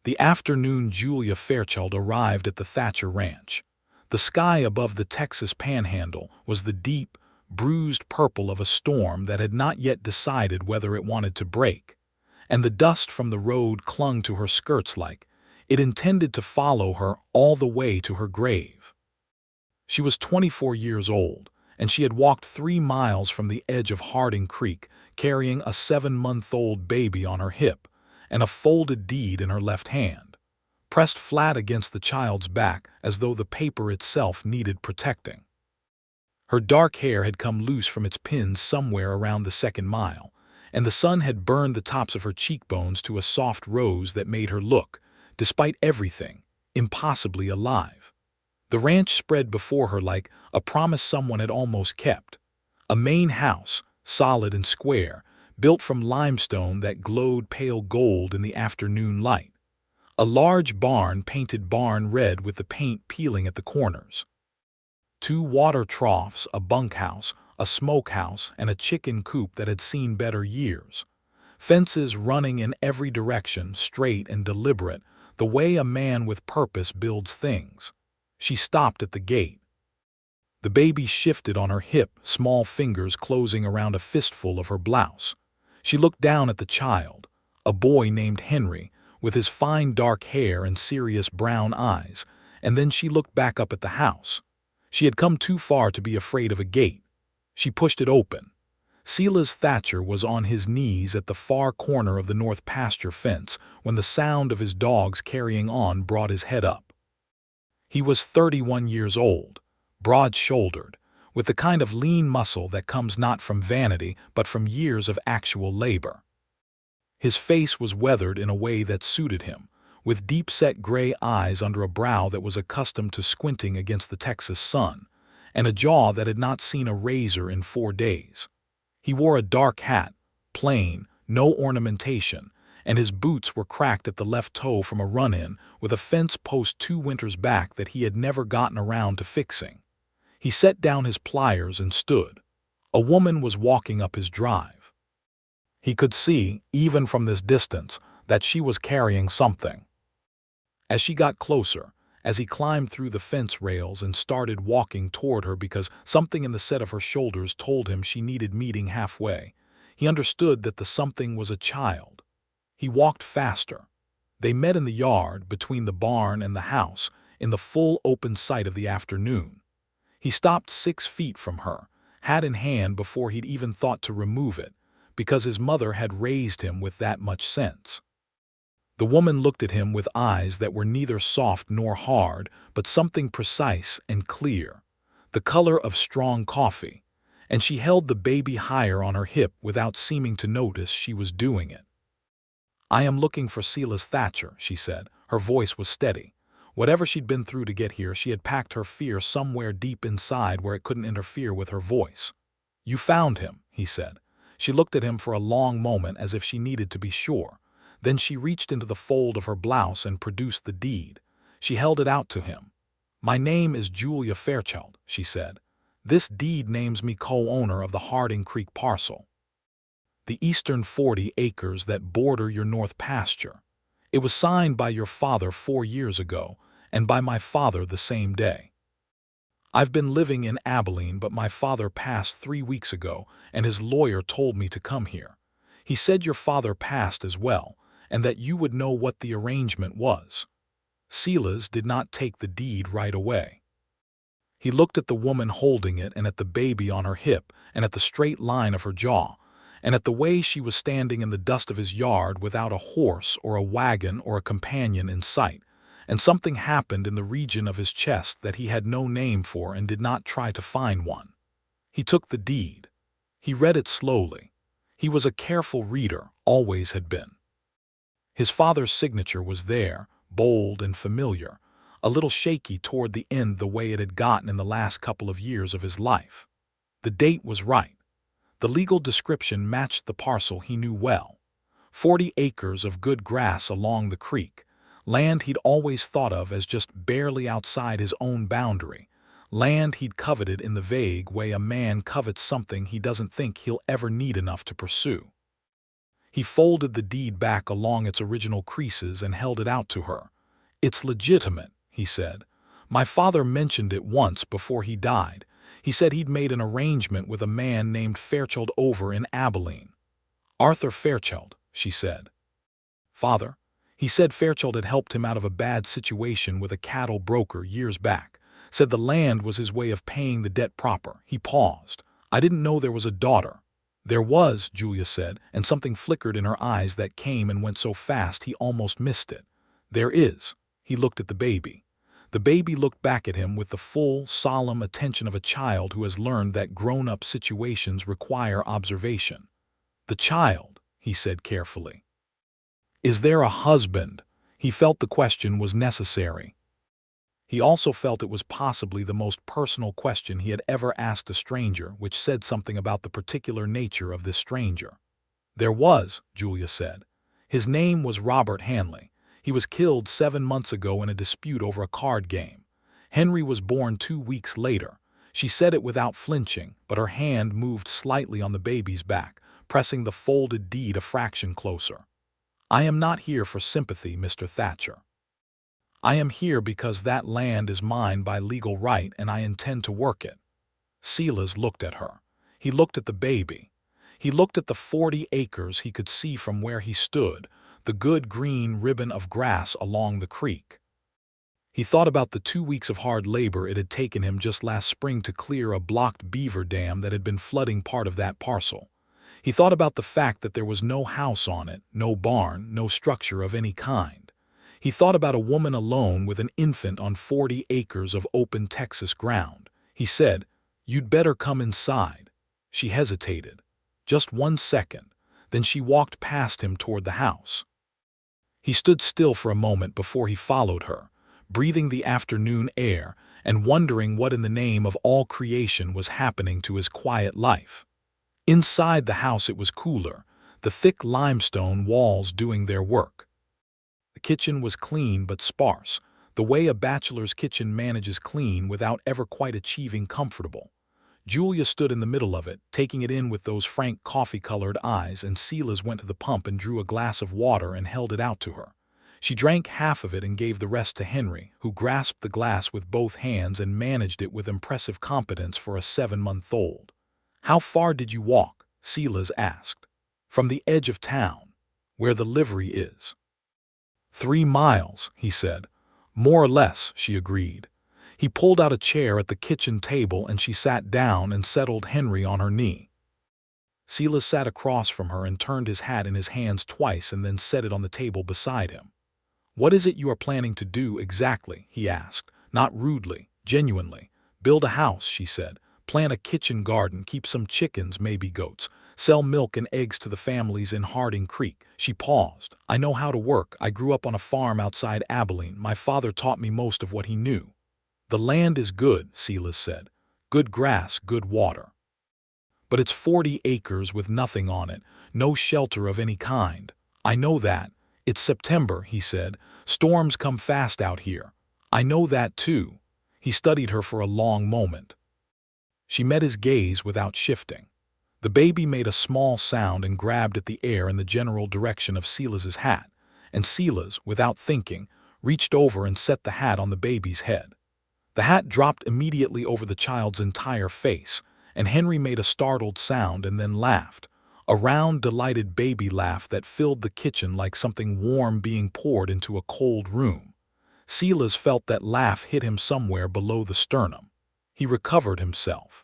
The afternoon Julia Fairchild arrived at the Thatcher ranch. The sky above the Texas panhandle was the deep, bruised purple of a storm that had not yet decided whether it wanted to break, and the dust from the road clung to her skirts like it intended to follow her all the way to her grave. She was 24 years old, and she had walked 3 miles from the edge of Harding Creek, carrying a 7-month-old baby on her hip and a folded deed in her left hand, pressed flat against the child's back as though the paper itself needed protecting. Her dark hair had come loose from its pins somewhere around the 2nd mile, and the sun had burned the tops of her cheekbones to a soft rose that made her look, despite everything, impossibly alive. The ranch spread before her like a promise someone had almost kept. A main house, solid and square, built from limestone that glowed pale gold in the afternoon light. A large barn painted barn red with the paint peeling at the corners. 2 water troughs, a bunkhouse, a smokehouse, and a chicken coop that had seen better years. Fences running in every direction, straight and deliberate, the way a man with purpose builds things. She stopped at the gate. The baby shifted on her hip, small fingers closing around a fistful of her blouse. She looked down at the child, a boy named Henry, with his fine dark hair and serious brown eyes, and then she looked back up at the house. She had come too far to be afraid of a gate. She pushed it open. Silas Thatcher was on his knees at the far corner of the north pasture fence when the sound of his dogs carrying on brought his head up. He was 31 years old, broad-shouldered, with the kind of lean muscle that comes not from vanity but from years of actual labor. His face was weathered in a way that suited him, with deep-set gray eyes under a brow that was accustomed to squinting against the Texas sun, and a jaw that had not seen a razor in 4 days. He wore a dark hat, plain, no ornamentation, and his boots were cracked at the left toe from a run-in with a fence post 2 winters back that he had never gotten around to fixing. He set down his pliers and stood. A woman was walking up his drive. He could see, even from this distance, that she was carrying something. As she got closer, as he climbed through the fence rails and started walking toward her because something in the set of her shoulders told him she needed meeting halfway, he understood that the something was a child. He walked faster. They met in the yard between the barn and the house, in the full open sight of the afternoon. He stopped 6 feet from her, hat in hand before he'd even thought to remove it, because his mother had raised him with that much sense. The woman looked at him with eyes that were neither soft nor hard, but something precise and clear, the color of strong coffee, and she held the baby higher on her hip without seeming to notice she was doing it. "I am looking for Silas Thatcher," she said. Her voice was steady. Whatever she'd been through to get here, she had packed her fear somewhere deep inside where it couldn't interfere with her voice. "You found him," he said. She looked at him for a long moment as if she needed to be sure. Then she reached into the fold of her blouse and produced the deed. She held it out to him. "My name is Julia Fairchild," she said. "This deed names me co-owner of the Harding Creek parcel, the eastern 40 acres that border your north pasture. It was signed by your father 4 years ago, and by my father the same day. I've been living in Abilene, but my father passed 3 weeks ago, and his lawyer told me to come here. He said your father passed as well, and that you would know what the arrangement was." Silas did not take the deed right away. He looked at the woman holding it and at the baby on her hip and at the straight line of her jaw, and at the way she was standing in the dust of his yard without a horse or a wagon or a companion in sight, and something happened in the region of his chest that he had no name for and did not try to find one. He took the deed. He read it slowly. He was a careful reader, always had been. His father's signature was there, bold and familiar, a little shaky toward the end the way it had gotten in the last couple of years of his life. The date was right. The legal description matched the parcel he knew well. 40 acres of good grass along the creek, land he'd always thought of as just barely outside his own boundary, land he'd coveted in the vague way a man covets something he doesn't think he'll ever need enough to pursue. He folded the deed back along its original creases and held it out to her. "It's legitimate," he said. "My father mentioned it once before he died. He said he'd made an arrangement with a man named Fairchild over in Abilene." "Arthur Fairchild," she said. "Father?" He said Fairchild had helped him out of a bad situation with a cattle broker years back. Said the land was his way of paying the debt proper. He paused. "I didn't know there was a daughter." "There was," Julia said, and something flickered in her eyes that came and went so fast he almost missed it. "There is." He looked at the baby. The baby looked back at him with the full, solemn attention of a child who has learned that grown-up situations require observation. "The child," he said carefully. "Is there a husband?" He felt the question was necessary. He also felt it was possibly the most personal question he had ever asked a stranger, which said something about the particular nature of this stranger. "There was," Julia said. "His name was Robert Hanley. He was killed 7 months ago in a dispute over a card game. Henry was born 2 weeks later." She said it without flinching, but her hand moved slightly on the baby's back, pressing the folded deed a fraction closer. "I am not here for sympathy, Mr. Thatcher. I am here because that land is mine by legal right and I intend to work it." Silas looked at her. He looked at the baby. He looked at the 40 acres he could see from where he stood, the good green ribbon of grass along the creek. He thought about the 2 weeks of hard labor it had taken him just last spring to clear a blocked beaver dam that had been flooding part of that parcel. He thought about the fact that there was no house on it, no barn, no structure of any kind. He thought about a woman alone with an infant on 40 acres of open Texas ground. He said, "You'd better come inside." She hesitated. Just 1 second. Then she walked past him toward the house. He stood still for a moment before he followed her, breathing the afternoon air and wondering what in the name of all creation was happening to his quiet life. Inside the house it was cooler, the thick limestone walls doing their work. The kitchen was clean but sparse, the way a bachelor's kitchen manages clean without ever quite achieving comfortable. Julia stood in the middle of it, taking it in with those frank coffee-colored eyes, and Silas went to the pump and drew a glass of water and held it out to her. She drank half of it and gave the rest to Henry, who grasped the glass with both hands and managed it with impressive competence for a 7-month-old. "How far did you walk?" Silas asked. "From the edge of town, where the livery is." 3 miles, he said. "More or less," she agreed. He pulled out a chair at the kitchen table and she sat down and settled Henry on her knee. Silas sat across from her and turned his hat in his hands twice and then set it on the table beside him. "What is it you are planning to do exactly?" he asked, not rudely, genuinely. "Build a house," she said. "Plant a kitchen garden, keep some chickens, maybe goats. Sell milk and eggs to the families in Harding Creek." She paused. "I know how to work. I grew up on a farm outside Abilene. My father taught me most of what he knew." "The land is good," Silas said. "Good grass, good water. But it's 40 acres with nothing on it, no shelter of any kind." "I know that. It's September," he said. "Storms come fast out here." "I know that too." He studied her for a long moment. She met his gaze without shifting. The baby made a small sound and grabbed at the air in the general direction of Silas's hat, and Silas, without thinking, reached over and set the hat on the baby's head. The hat dropped immediately over the child's entire face, and Henry made a startled sound and then laughed, a round, delighted baby laugh that filled the kitchen like something warm being poured into a cold room. Silas felt that laugh hit him somewhere below the sternum. He recovered himself.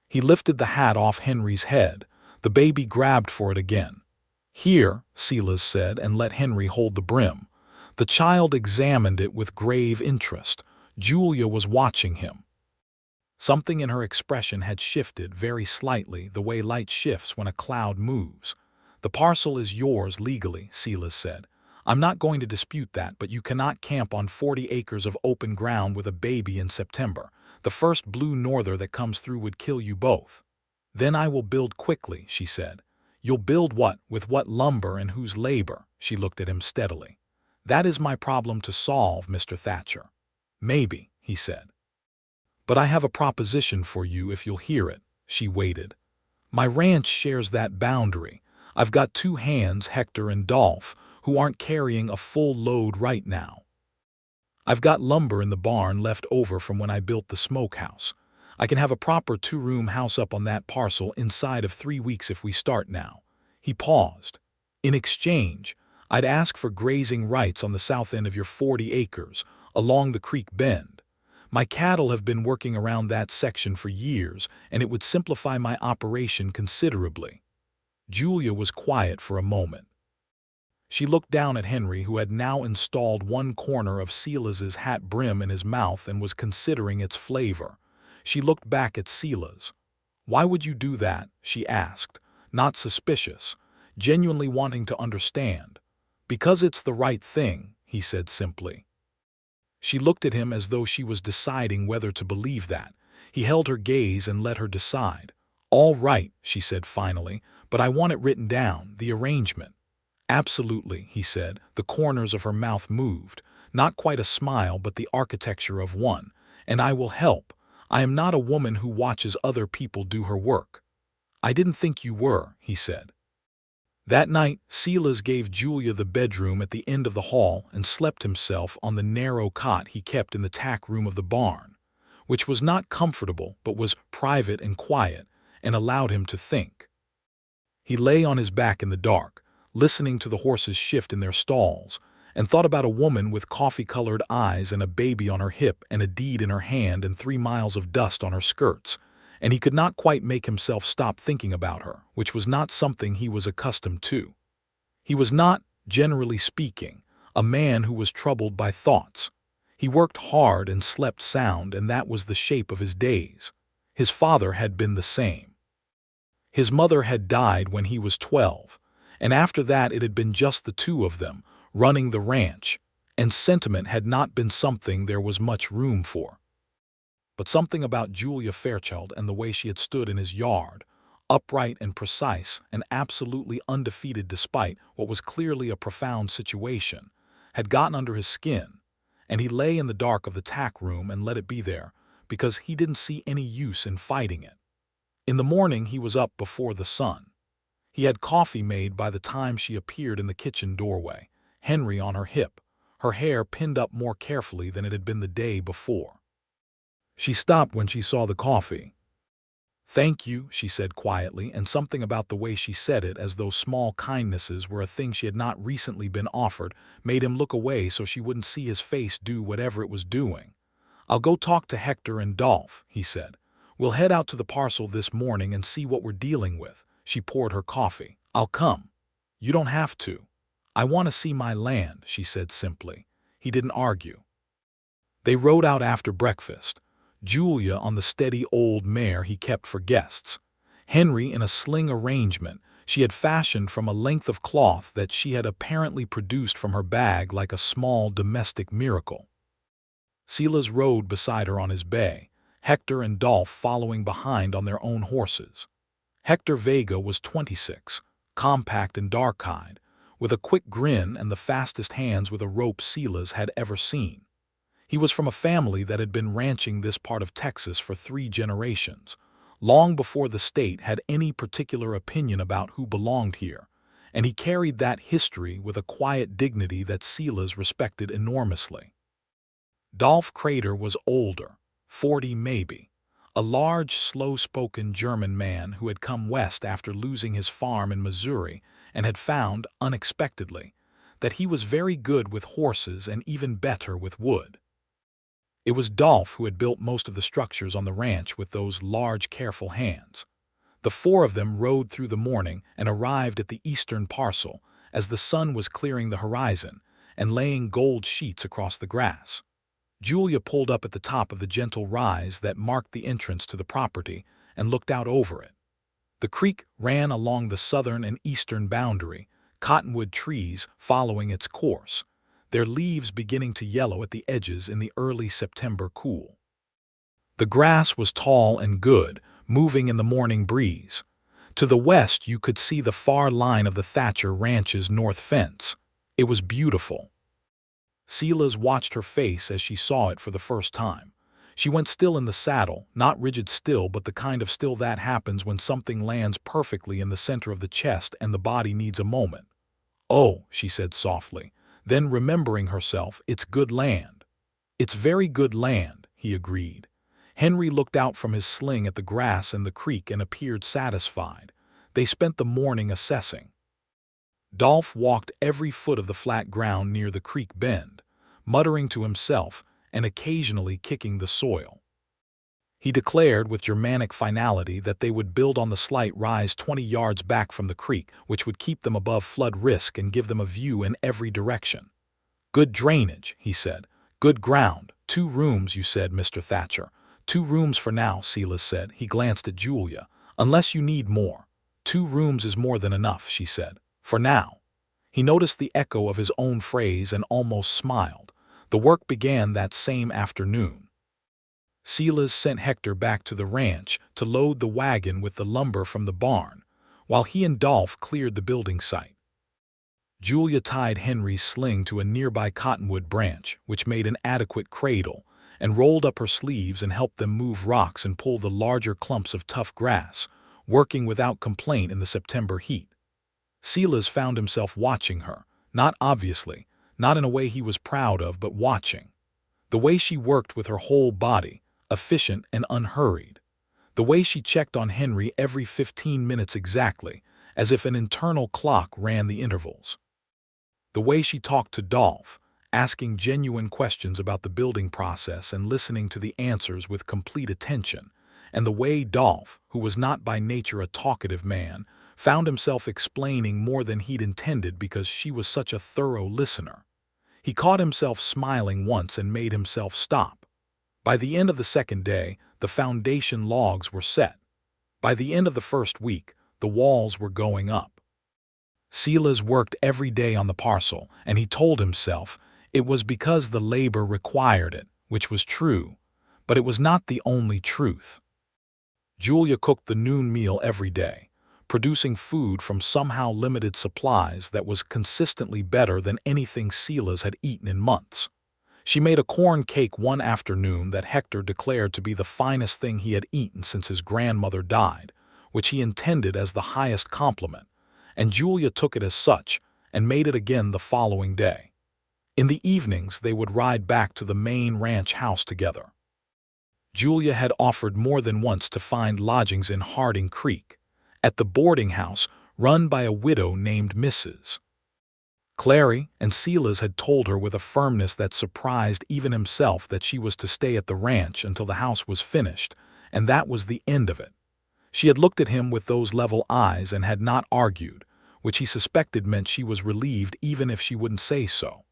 He lifted the hat off Henry's head. The baby grabbed for it again. "Here," Silas said, and let Henry hold the brim. The child examined it with grave interest. Julia was watching him. Something in her expression had shifted very slightly, the way light shifts when a cloud moves. "The parcel is yours legally," Silas said. "I'm not going to dispute that, but you cannot camp on 40 acres of open ground with a baby in September. The first blue norther that comes through would kill you both." "Then I will build quickly," she said. "You'll build what? With what lumber and whose labor?" She looked at him steadily. "That is my problem to solve, Mr. Thatcher." "Maybe," he said. "But I have a proposition for you if you'll hear it." She waited. "My ranch shares that boundary. I've got two hands, Hector and Dolph, who aren't carrying a full load right now. I've got lumber in the barn left over from when I built the smokehouse. I can have a proper two-room house up on that parcel inside of 3 weeks if we start now." He paused. "In exchange, I'd ask for grazing rights on the south end of your 40 acres, along the creek bend. My cattle have been working around that section for years, and it would simplify my operation considerably." Julia was quiet for a moment. She looked down at Henry, who had now installed one corner of Silas's hat brim in his mouth and was considering its flavor. She looked back at Silas. "Why would you do that?" she asked, not suspicious, genuinely wanting to understand. "Because it's the right thing," he said simply. She looked at him as though she was deciding whether to believe that. He held her gaze and let her decide. "All right," she said finally, "but I want it written down, the arrangement." "Absolutely," he said. The corners of her mouth moved, not quite a smile but the architecture of one. "And I will help. I am not a woman who watches other people do her work." "I didn't think you were," he said. That night, Silas gave Julia the bedroom at the end of the hall and slept himself on the narrow cot he kept in the tack room of the barn, which was not comfortable but was private and quiet, and allowed him to think. He lay on his back in the dark, listening to the horses shift in their stalls, and thought about a woman with coffee-colored eyes and a baby on her hip and a deed in her hand and 3 miles of dust on her skirts, and he could not quite make himself stop thinking about her, which was not something he was accustomed to. He was not, generally speaking, a man who was troubled by thoughts. He worked hard and slept sound, and that was the shape of his days. His father had been the same. His mother had died when he was 12, and after that it had been just the two of them, running the ranch, and sentiment had not been something there was much room for. But something about Julia Fairchild and the way she had stood in his yard, upright and precise and absolutely undefeated despite what was clearly a profound situation, had gotten under his skin, and he lay in the dark of the tack room and let it be there, because he didn't see any use in fighting it. In the morning he was up before the sun. He had coffee made by the time she appeared in the kitchen doorway, Henry on her hip, her hair pinned up more carefully than it had been the day before. She stopped when she saw the coffee. "Thank you," she said quietly, and something about the way she said it, as though small kindnesses were a thing she had not recently been offered, made him look away so she wouldn't see his face do whatever it was doing. "I'll go talk to Hector and Dolph," he said. "We'll head out to the parcel this morning and see what we're dealing with." She poured her coffee. "I'll come." "You don't have to." "I want to see my land," she said simply. He didn't argue. They rode out after breakfast. Julia on the steady old mare he kept for guests. Henry in a sling arrangement she had fashioned from a length of cloth that she had apparently produced from her bag like a small domestic miracle. Silas rode beside her on his bay, Hector and Dolph following behind on their own horses. Hector Vega was 26, compact and dark-eyed, with a quick grin and the fastest hands with a rope Silas had ever seen. He was from a family that had been ranching this part of Texas for 3 generations, long before the state had any particular opinion about who belonged here, and he carried that history with a quiet dignity that Silas respected enormously. Dolph Crater was older, 40 maybe, a large, slow-spoken German man who had come west after losing his farm in Missouri and had found, unexpectedly, that he was very good with horses and even better with wood. It was Dolph who had built most of the structures on the ranch with those large, careful hands. The 4 of them rode through the morning and arrived at the eastern parcel as the sun was clearing the horizon and laying gold sheets across the grass. Julia pulled up at the top of the gentle rise that marked the entrance to the property and looked out over it. The creek ran along the southern and eastern boundary, cottonwood trees following its course, their leaves beginning to yellow at the edges in the early September cool. The grass was tall and good, moving in the morning breeze. To the west you could see the far line of the Thatcher Ranch's north fence. It was beautiful. Silas watched her face as she saw it for the first time. She went still in the saddle, not rigid still, but the kind of still that happens when something lands perfectly in the center of the chest and the body needs a moment. "Oh," she said softly. Then, remembering herself, "It's good land." "It's very good land," he agreed. Henry looked out from his sling at the grass and the creek and appeared satisfied. They spent the morning assessing. Dolph walked every foot of the flat ground near the creek bend, muttering to himself and occasionally kicking the soil. He declared with Germanic finality that they would build on the slight rise 20 yards back from the creek, which would keep them above flood risk and give them a view in every direction. "Good drainage," he said. "Good ground. 2 rooms, you said, Mr. Thatcher." "2 rooms for now," Silas said. He glanced at Julia. "Unless you need more." "2 rooms is more than enough," she said. "For now." He noticed the echo of his own phrase and almost smiled. The work began that same afternoon. Silas sent Hector back to the ranch to load the wagon with the lumber from the barn, while he and Dolph cleared the building site. Julia tied Henry's sling to a nearby cottonwood branch, which made an adequate cradle, and rolled up her sleeves and helped them move rocks and pull the larger clumps of tough grass, working without complaint in the September heat. Silas found himself watching her, not obviously, not in a way he was proud of, but watching. The way she worked with her whole body, efficient and unhurried. The way she checked on Henry every 15 minutes exactly, as if an internal clock ran the intervals. The way she talked to Dolph, asking genuine questions about the building process and listening to the answers with complete attention, and the way Dolph, who was not by nature a talkative man, found himself explaining more than he'd intended because she was such a thorough listener. He caught himself smiling once and made himself stop. By the end of the second day, the foundation logs were set. By the end of the first week, the walls were going up. Silas worked every day on the parcel, and he told himself it was because the labor required it, which was true, but it was not the only truth. Julia cooked the noon meal every day, producing food from somehow limited supplies that was consistently better than anything Silas had eaten in months. She made a corn cake one afternoon that Hector declared to be the finest thing he had eaten since his grandmother died, which he intended as the highest compliment, and Julia took it as such and made it again the following day. In the evenings they would ride back to the main ranch house together. Julia had offered more than once to find lodgings in Harding Creek, at the boarding house run by a widow named Mrs. Clary, and Silas had told her with a firmness that surprised even himself that she was to stay at the ranch until the house was finished, and that was the end of it. She had looked at him with those level eyes and had not argued, which he suspected meant she was relieved even if she wouldn't say so.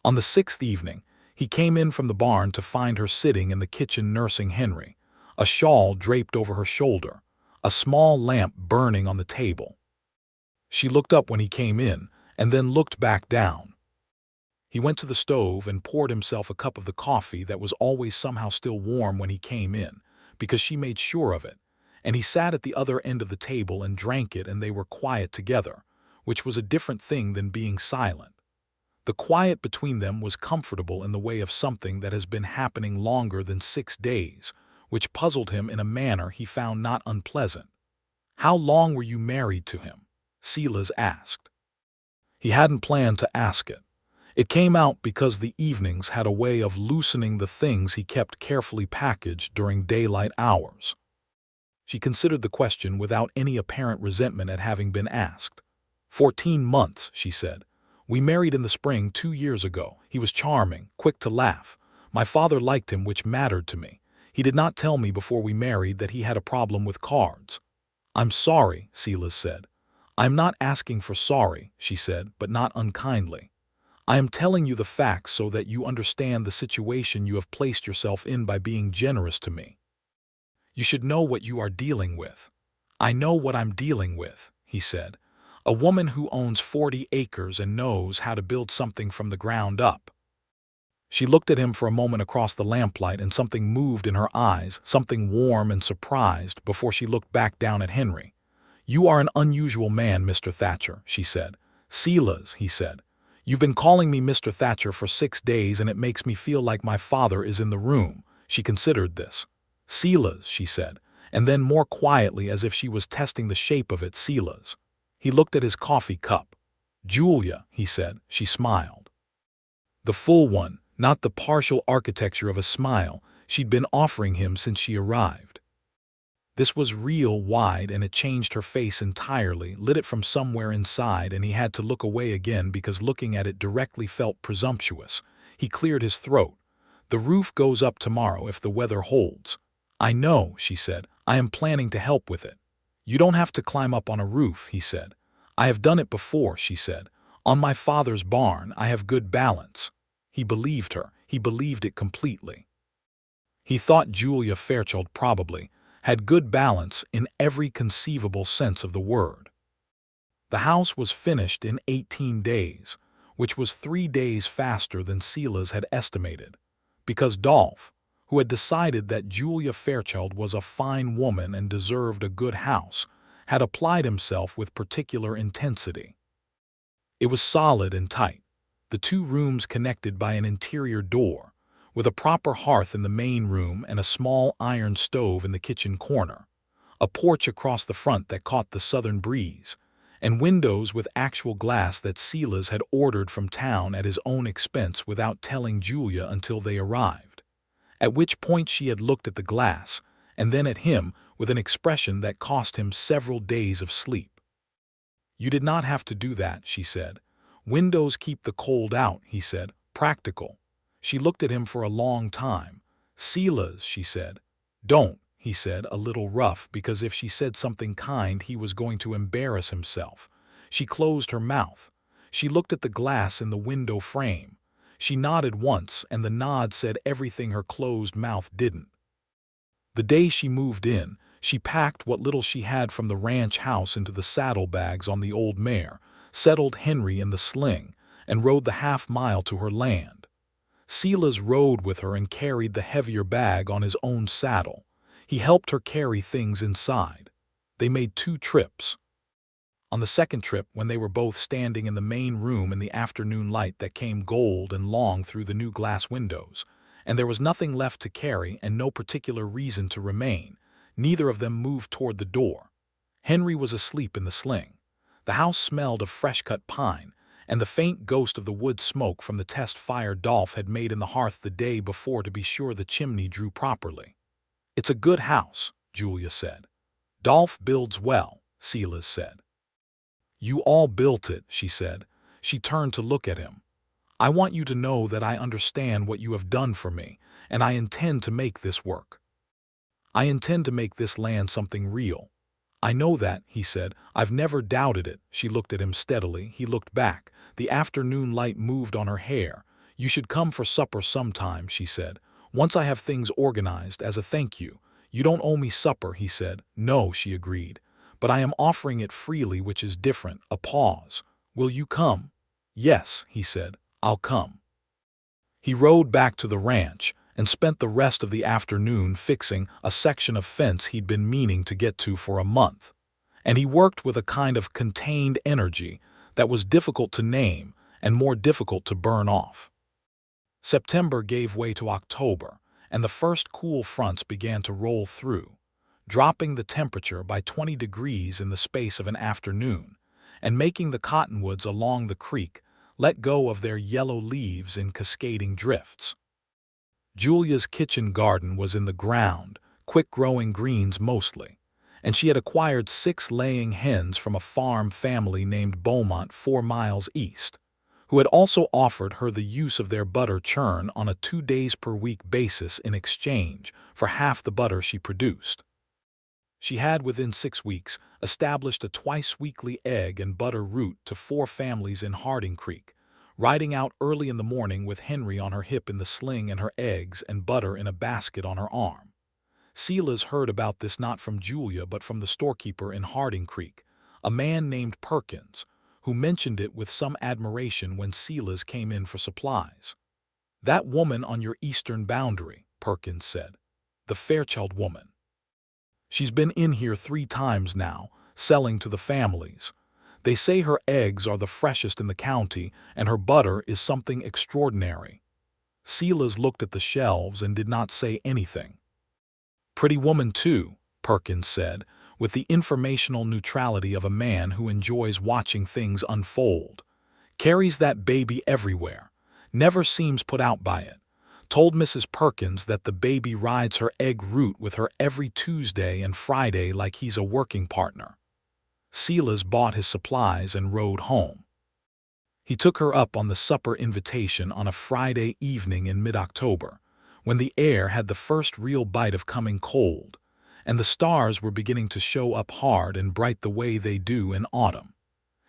On the 6th evening, he came in from the barn to find her sitting in the kitchen nursing Henry, a shawl draped over her shoulder, a small lamp burning on the table. She looked up when he came in, and then looked back down. He went to the stove and poured himself a cup of the coffee that was always somehow still warm when he came in, because she made sure of it, and he sat at the other end of the table and drank it, and they were quiet together, which was a different thing than being silent. The quiet between them was comfortable in the way of something that has been happening longer than 6 days, which puzzled him in a manner he found not unpleasant. "How long were you married to him?" Silas asked. He hadn't planned to ask it. It came out because the evenings had a way of loosening the things he kept carefully packaged during daylight hours. She considered the question without any apparent resentment at having been asked. 14 months, she said. "We married in the spring 2 years ago. He was charming, quick to laugh. My father liked him, which mattered to me. He did not tell me before we married that he had a problem with cards." "I'm sorry," Silas said. "I'm not asking for sorry," she said, but not unkindly. "I am telling you the facts so that you understand the situation you have placed yourself in by being generous to me. You should know what you are dealing with." "I know what I'm dealing with," he said. "A woman who owns 40 acres and knows how to build something from the ground up." She looked at him for a moment across the lamplight, and something moved in her eyes, something warm and surprised, before she looked back down at Henry. "You are an unusual man, Mr. Thatcher," she said. "Silas," he said. "You've been calling me Mr. Thatcher for 6 days, and it makes me feel like my father is in the room." She considered this. Silas, she said, and then more quietly as if she was testing the shape of it, Silas. He looked at his coffee cup. Julia, he said. She smiled. The full one, not the partial architecture of a smile she'd been offering him since she arrived. This was real, wide, and it changed her face entirely, lit it from somewhere inside, and he had to look away again because looking at it directly felt presumptuous. He cleared his throat. The roof goes up tomorrow if the weather holds. I know, she said. I am planning to help with it. You don't have to climb up on a roof, he said. I have done it before, she said. On my father's barn, I have good balance. He believed her. He believed it completely. He thought Julia Fairchild probably had good balance in every conceivable sense of the word. The house was finished in 18 days, which was 3 days faster than Silas had estimated, because Dolph, who had decided that Julia Fairchild was a fine woman and deserved a good house, had applied himself with particular intensity. It was solid and tight, the 2 rooms connected by an interior door, with a proper hearth in the main room and a small iron stove in the kitchen corner, a porch across the front that caught the southern breeze, and windows with actual glass that Silas had ordered from town at his own expense without telling Julia until they arrived, at which point she had looked at the glass and then at him with an expression that cost him several days of sleep. You did not have to do that, she said. Windows keep the cold out, he said. Practical. She looked at him for a long time. Silas, she said. Don't, he said, a little rough, because if she said something kind he was going to embarrass himself. She closed her mouth. She looked at the glass in the window frame. She nodded once, and the nod said everything her closed mouth didn't. The day she moved in, she packed what little she had from the ranch house into the saddlebags on the old mare, settled Henry in the sling, and rode the half-mile to her land. Silas rode with her and carried the heavier bag on his own saddle. He helped her carry things inside. They made 2 trips. On the second trip, when they were both standing in the main room in the afternoon light that came gold and long through the new glass windows, and there was nothing left to carry and no particular reason to remain, neither of them moved toward the door. Henry was asleep in the sling. The house smelled of fresh-cut pine, and the faint ghost of the wood smoke from the test fire Dolph had made in the hearth the day before to be sure the chimney drew properly. It's a good house, Julia said. Dolph builds well, Silas said. You all built it, she said. She turned to look at him. I want you to know that I understand what you have done for me, and I intend to make this work. I intend to make this land something real. I know that, he said. I've never doubted it. She looked at him steadily. He looked back. The afternoon light moved on her hair. You should come for supper sometime, she said. Once I have things organized as a thank you. You don't owe me supper, he said. No, she agreed. But I am offering it freely, which is different. A pause. Will you come? Yes, he said. I'll come. He rode back to the ranch and spent the rest of the afternoon fixing a section of fence he'd been meaning to get to for a month. And he worked with a kind of contained energy that was difficult to name and more difficult to burn off. September gave way to October, and the first cool fronts began to roll through, dropping the temperature by 20 degrees in the space of an afternoon, and making the cottonwoods along the creek let go of their yellow leaves in cascading drifts. Julia's kitchen garden was in the ground, quick-growing greens mostly, and she had acquired 6 laying hens from a farm family named Beaumont 4 miles east, who had also offered her the use of their butter churn on a 2-days-per-week basis in exchange for half the butter she produced. She had, within 6 weeks, established a twice-weekly egg and butter route to 4 families in Harding Creek, riding out early in the morning with Henry on her hip in the sling and her eggs and butter in a basket on her arm. Silas heard about this not from Julia but from the storekeeper in Harding Creek, a man named Perkins, who mentioned it with some admiration when Silas came in for supplies. That woman on your eastern boundary, Perkins said. The Fairchild woman. She's been in here 3 times now, selling to the families. They say her eggs are the freshest in the county and her butter is something extraordinary. Silas looked at the shelves and did not say anything. "Pretty woman, too," Perkins said, with the informational neutrality of a man who enjoys watching things unfold. "Carries that baby everywhere. Never seems put out by it. Told Mrs. Perkins that the baby rides her egg route with her every Tuesday and Friday like he's a working partner." Silas bought his supplies and rode home. He took her up on the supper invitation on a Friday evening in mid-October, when the air had the first real bite of coming cold, and the stars were beginning to show up hard and bright the way they do in autumn.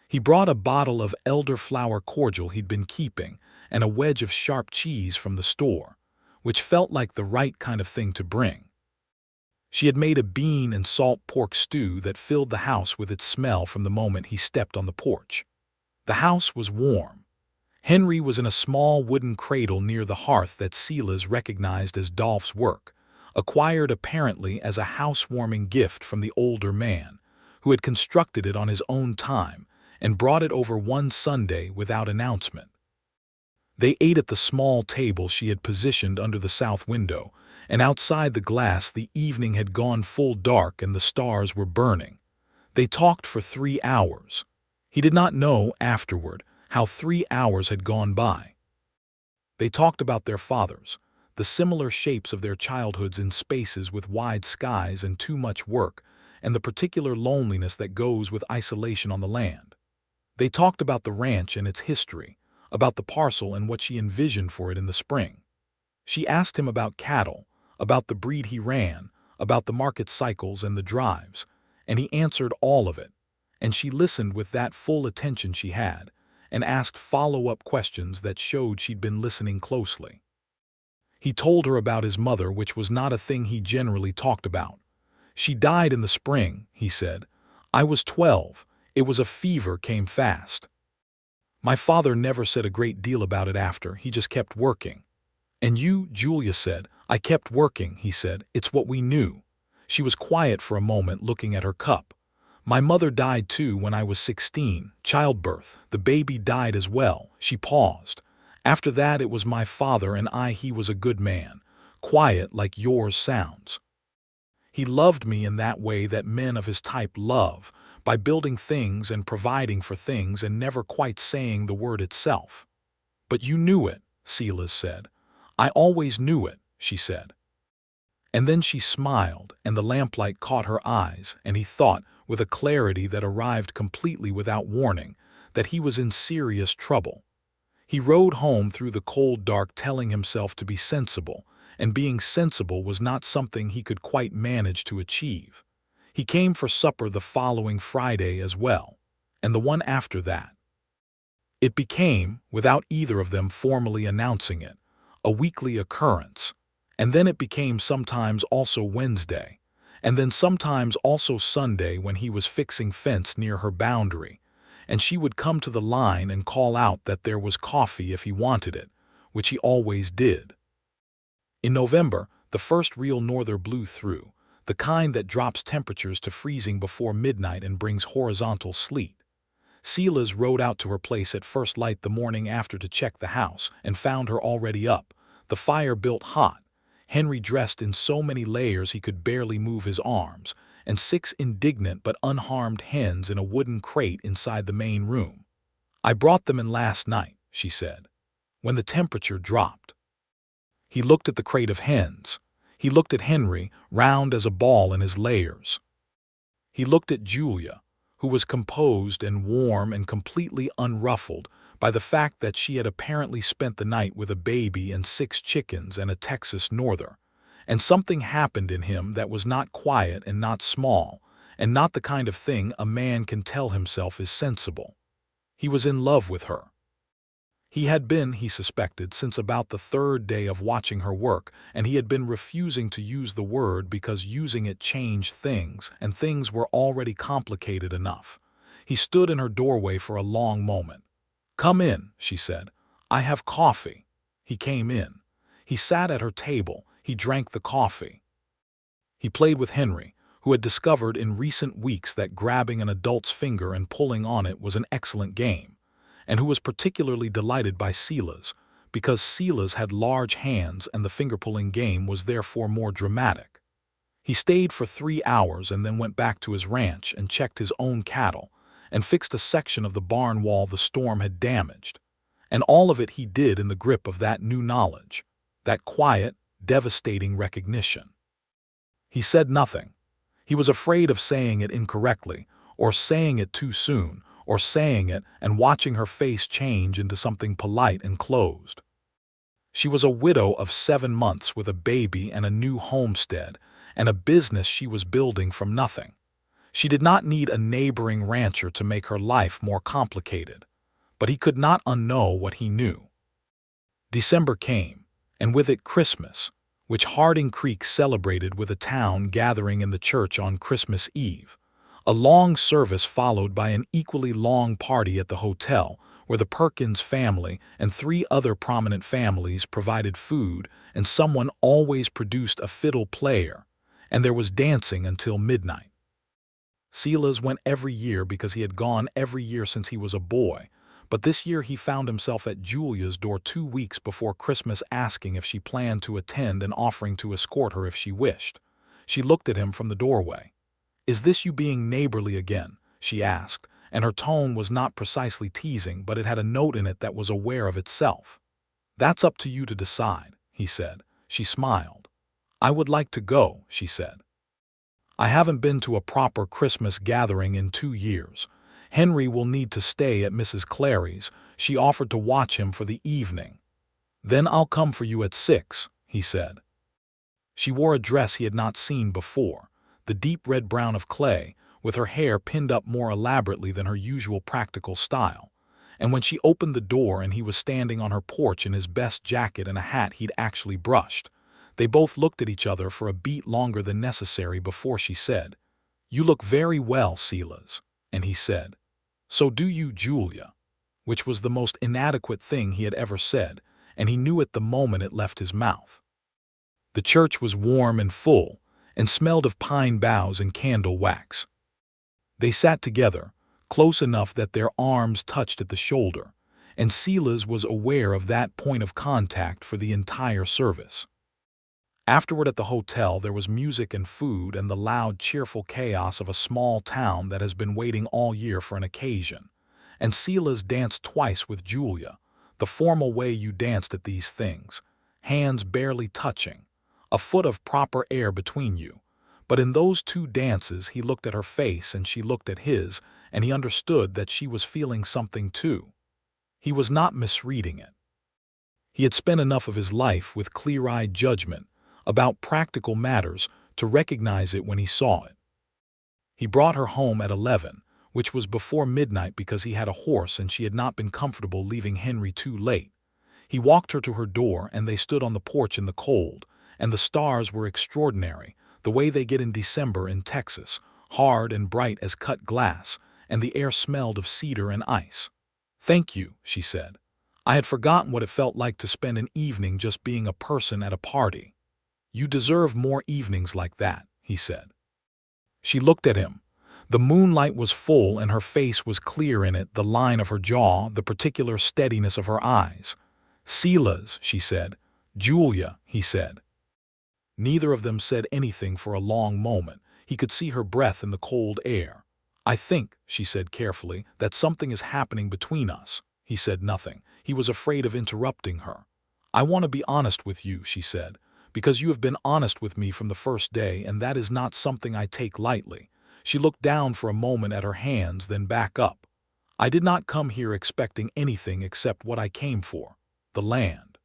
He brought a bottle of elderflower cordial he'd been keeping and a wedge of sharp cheese from the store, which felt like the right kind of thing to bring. She had made a bean and salt pork stew that filled the house with its smell from the moment he stepped on the porch. The house was warm. Henry was in a small wooden cradle near the hearth that Silas recognized as Dolph's work, acquired apparently as a housewarming gift from the older man, who had constructed it on his own time and brought it over one Sunday without announcement. They ate at the small table she had positioned under the south window, and outside the glass the evening had gone full dark and the stars were burning. They talked for 3 hours. He did not know, afterward, how 3 hours had gone by. They talked about their fathers, the similar shapes of their childhoods in spaces with wide skies and too much work, and the particular loneliness that goes with isolation on the land. They talked about the ranch and its history, about the parcel and what she envisioned for it in the spring. She asked him about cattle, about the breed he ran, about the market cycles and the drives, and he answered all of it, and she listened with that full attention she had, and asked follow-up questions that showed she'd been listening closely. He told her about his mother, which was not a thing he generally talked about. "She died in the spring," he said. "I was 12. It was a fever, came fast. My father never said a great deal about it after, he just kept working." "And you," Julia said. "I kept working," he said. "It's what we knew." She was quiet for a moment, looking at her cup. "My mother died too when I was 16, childbirth. The baby died as well." She paused. "After that it was my father and I. He was a good man, quiet like yours sounds. He loved me in that way that men of his type love, by building things and providing for things and never quite saying the word itself." "But you knew it," Silas said. "I always knew it," she said. And then she smiled, and the lamplight caught her eyes, and he thought, with a clarity that arrived completely without warning, that he was in serious trouble. He rode home through the cold dark telling himself to be sensible, and being sensible was not something he could quite manage to achieve. He came for supper the following Friday as well, and the one after that. It became, without either of them formally announcing it, a weekly occurrence, and then it became sometimes also Wednesday, and then sometimes also Sunday when he was fixing fence near her boundary, and she would come to the line and call out that there was coffee if he wanted it, which he always did. In November, the first real norther blew through, the kind that drops temperatures to freezing before midnight and brings horizontal sleet. Silas rode out to her place at first light the morning after to check the house, and found her already up, the fire built hot, Henry dressed in so many layers he could barely move his arms, and 6 indignant but unharmed hens in a wooden crate inside the main room. "I brought them in last night," she said, when the temperature dropped. He looked at the crate of hens. He looked at Henry, round as a ball in his layers. He looked at Julia, who was composed and warm and completely unruffled by the fact that she had apparently spent the night with a baby and 6 chickens and a Texas norther, and something happened in him that was not quiet and not small, and not the kind of thing a man can tell himself is sensible. He was in love with her. He had been, he suspected, since about the 3rd day of watching her work, and he had been refusing to use the word because using it changed things, and things were already complicated enough. He stood in her doorway for a long moment. "Come in," she said. "I have coffee." He came in. He sat at her table. He drank the coffee. He played with Henry, who had discovered in recent weeks that grabbing an adult's finger and pulling on it was an excellent game, and who was particularly delighted by Silas, because Silas had large hands and the finger-pulling game was therefore more dramatic. He stayed for 3 hours and then went back to his ranch and checked his own cattle and fixed a section of the barn wall the storm had damaged. And all of it he did in the grip of that new knowledge, that quiet, devastating recognition. He said nothing. He was afraid of saying it incorrectly, or saying it too soon, or saying it and watching her face change into something polite and closed. She was a widow of 7 months with a baby and a new homestead, and a business she was building from nothing. She did not need a neighboring rancher to make her life more complicated, but he could not unknow what he knew. December came, and with it Christmas, which Harding Creek celebrated with a town gathering in the church on Christmas Eve. A long service followed by an equally long party at the hotel, where the Perkins family and 3 other prominent families provided food, and someone always produced a fiddle player, and there was dancing until midnight. Silas went every year because he had gone every year since he was a boy, but this year he found himself at Julia's door 2 weeks before Christmas, asking if she planned to attend and offering to escort her if she wished. She looked at him from the doorway. "Is this you being neighborly again?" she asked, and her tone was not precisely teasing, but it had a note in it that was aware of itself. "That's up to you to decide," he said. She smiled. "I would like to go," she said. "I haven't been to a proper Christmas gathering in 2 years. Henry will need to stay at Mrs. Clary's. She offered to watch him for the evening. Then I'll come for you at 6, he said. She wore a dress he had not seen before, the deep red brown of clay, with her hair pinned up more elaborately than her usual practical style. And when she opened the door and he was standing on her porch in his best jacket and a hat he'd actually brushed, they both looked at each other for a beat longer than necessary before she said, "You look very well, Silas." And he said, "So do you, Julia," which was the most inadequate thing he had ever said, and he knew it the moment it left his mouth. The church was warm and full, and smelled of pine boughs and candle wax. They sat together, close enough that their arms touched at the shoulder, and Silas was aware of that point of contact for the entire service. Afterward at the hotel there was music and food and the loud, cheerful chaos of a small town that has been waiting all year for an occasion. And Silas danced twice with Julia, the formal way you danced at these things, hands barely touching, a foot of proper air between you. But in those 2 dances he looked at her face and she looked at his, and he understood that she was feeling something too. He was not misreading it. He had spent enough of his life with clear-eyed judgment about practical matters to recognize it when he saw it. He brought her home at 11, which was before midnight because he had a horse and she had not been comfortable leaving Henry too late. He walked her to her door and they stood on the porch in the cold, and the stars were extraordinary, the way they get in December in Texas, hard and bright as cut glass, and the air smelled of cedar and ice. "Thank you," she said. "I had forgotten what it felt like to spend an evening just being a person at a party." "You deserve more evenings like that," he said. She looked at him. The moonlight was full and her face was clear in it, the line of her jaw, the particular steadiness of her eyes. "Silas," she said. "Julia," he said. Neither of them said anything for a long moment. He could see her breath in the cold air. "I think," she said carefully, "that something is happening between us." He said nothing. He was afraid of interrupting her. "I want to be honest with you," she said, "because you have been honest with me from the first day, and that is not something I take lightly." She looked down for a moment at her hands, then back up. "I did not come here expecting anything except what I came for, the land.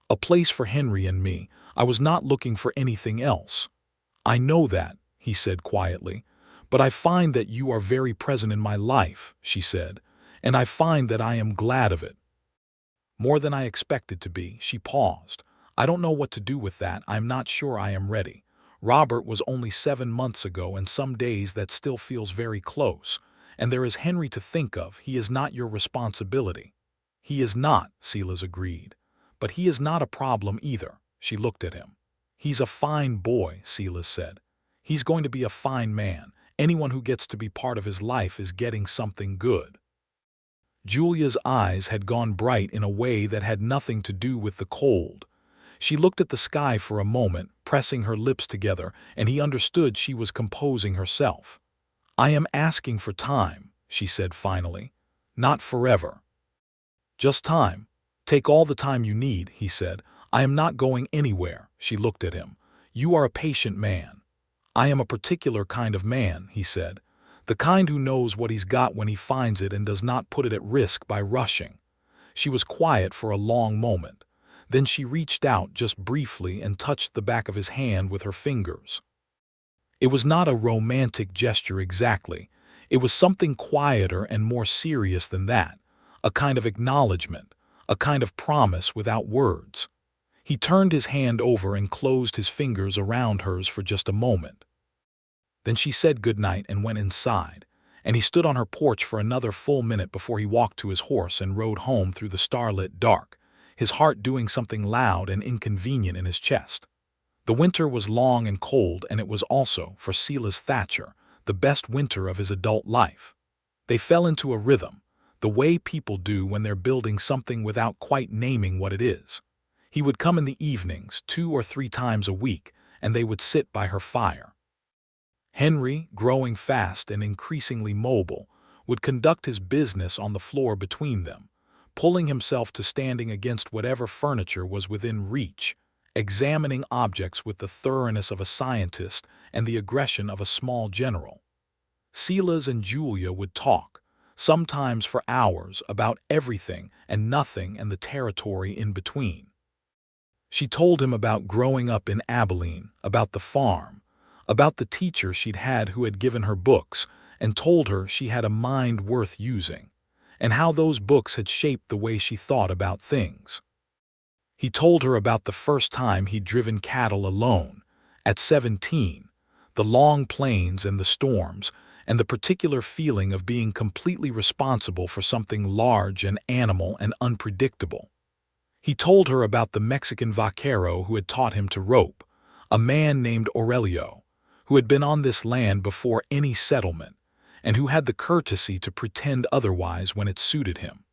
A place for Henry and me. I was not looking for anything else." "I know that," he said quietly, "but I find that you are very present in my life," she said, "and I find that I am glad of it." "More than I expected to be." She paused. "I don't know what to do with that. I am not sure I am ready. Robert was only 7 months ago, and some days that still feels very close. And there is Henry to think of. He is not your responsibility." "He is not," Silas agreed. "But he is not a problem either." She looked at him. "He's a fine boy," Silas said. "He's going to be a fine man. Anyone who gets to be part of his life is getting something good." Julia's eyes had gone bright in a way that had nothing to do with the cold. She looked at the sky for a moment, pressing her lips together, and he understood she was composing herself. "I am asking for time," she said finally. "Not forever. Just time. Take all the time you need," he said. "I am not going anywhere." She looked at him. "You are a patient man." "I am a particular kind of man," he said. "The kind who knows what he's got when he finds it and does not put it at risk by rushing." She was quiet for a long moment. Then she reached out just briefly and touched the back of his hand with her fingers. It was not a romantic gesture exactly. It was something quieter and more serious than that, a kind of acknowledgement, a kind of promise without words. He turned his hand over and closed his fingers around hers for just a moment. Then she said goodnight and went inside, and he stood on her porch for another full minute before he walked to his horse and rode home through the starlit dark, his heart doing something loud and inconvenient in his chest. The winter was long and cold, and it was also, for Silas Thatcher, the best winter of his adult life. They fell into a rhythm, the way people do when they're building something without quite naming what it is. He would come in the evenings 2 or 3 times a week, and they would sit by her fire. Henry, growing fast and increasingly mobile, would conduct his business on the floor between them, pulling himself to standing against whatever furniture was within reach, examining objects with the thoroughness of a scientist and the aggression of a small general. Silas and Julia would talk, sometimes for hours, about everything and nothing and the territory in between. She told him about growing up in Abilene, about the farm, about the teacher she'd had who had given her books and told her she had a mind worth using, and how those books had shaped the way she thought about things. He told her about the first time he'd driven cattle alone, at 17, the long plains and the storms, and the particular feeling of being completely responsible for something large and animal and unpredictable. He told her about the Mexican vaquero who had taught him to rope, a man named Aurelio, who had been on this land before any settlement, and who had the courtesy to pretend otherwise when it suited him.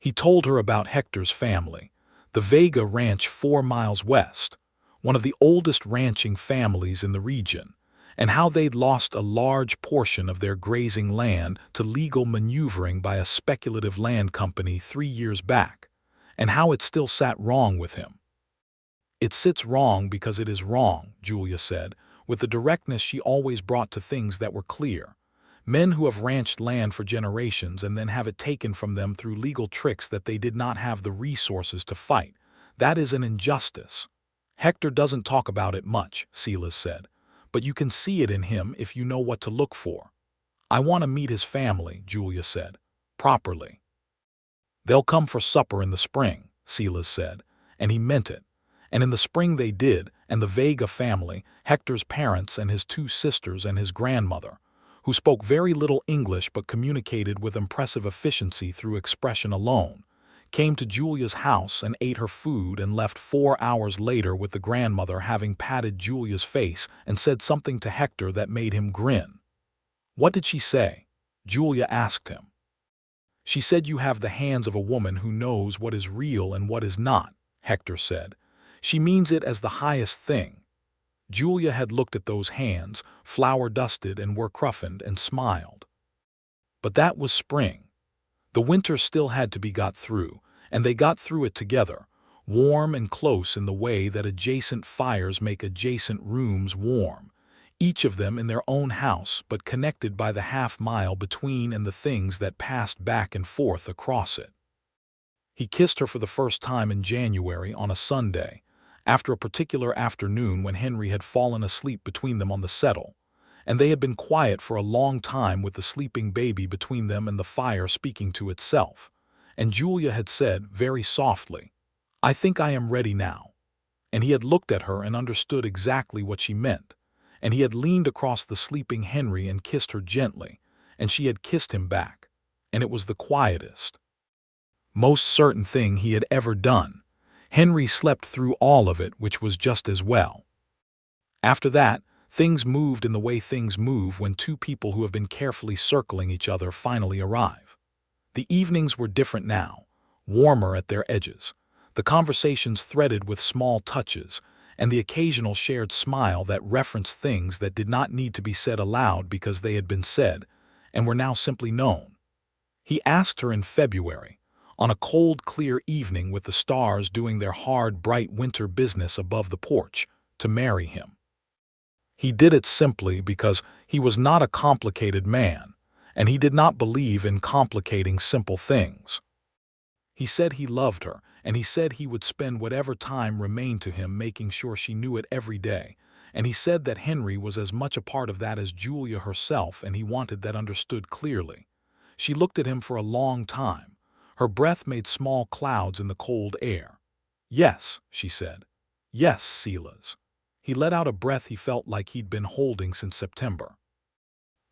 He told her about Hector's family, the Vega Ranch 4 miles west, one of the oldest ranching families in the region, and how they'd lost a large portion of their grazing land to legal maneuvering by a speculative land company 3 years back, and how it still sat wrong with him. "It sits wrong because it is wrong," Julia said, with the directness she always brought to things that were clear. "Men who have ranched land for generations and then have it taken from them through legal tricks that they did not have the resources to fight. That is an injustice. Hector doesn't talk about it much," Silas said, "but you can see it in him if you know what to look for." "I want to meet his family," Julia said, "properly." "They'll come for supper in the spring," Silas said, and he meant it. And in the spring they did, and the Vega family, Hector's parents and his 2 sisters and his grandmother, who spoke very little English but communicated with impressive efficiency through expression alone, came to Julia's house and ate her food and left 4 hours later with the grandmother having patted Julia's face and said something to Hector that made him grin. "What did she say?" Julia asked him. "She said you have the hands of a woman who knows what is real and what is not," Hector said. "She means it as the highest thing." Julia had looked at those hands, flour-dusted and work-roughened, and smiled. But that was spring. The winter still had to be got through, and they got through it together, warm and close in the way that adjacent fires make adjacent rooms warm, each of them in their own house but connected by the half-mile between and the things that passed back and forth across it. He kissed her for the first time in January on a Sunday, after a particular afternoon when Henry had fallen asleep between them on the settle, and they had been quiet for a long time with the sleeping baby between them and the fire speaking to itself, and Julia had said, very softly, "I think I am ready now," and he had looked at her and understood exactly what she meant, and he had leaned across the sleeping Henry and kissed her gently, and she had kissed him back, and it was the quietest, most certain thing he had ever done. Henry slept through all of it, which was just as well. After that, things moved in the way things move when 2 people who have been carefully circling each other finally arrive. The evenings were different now, warmer at their edges, the conversations threaded with small touches, and the occasional shared smile that referenced things that did not need to be said aloud because they had been said, and were now simply known. He asked her in February, on a cold, clear evening with the stars doing their hard, bright winter business above the porch, to marry him. He did it simply because he was not a complicated man, and he did not believe in complicating simple things. He said he loved her, and he said he would spend whatever time remained to him making sure she knew it every day, and he said that Henry was as much a part of that as Julia herself, and he wanted that understood clearly. She looked at him for a long time. Her breath made small clouds in the cold air. "Yes," she said. "Yes, Silas." He let out a breath he felt like he'd been holding since September.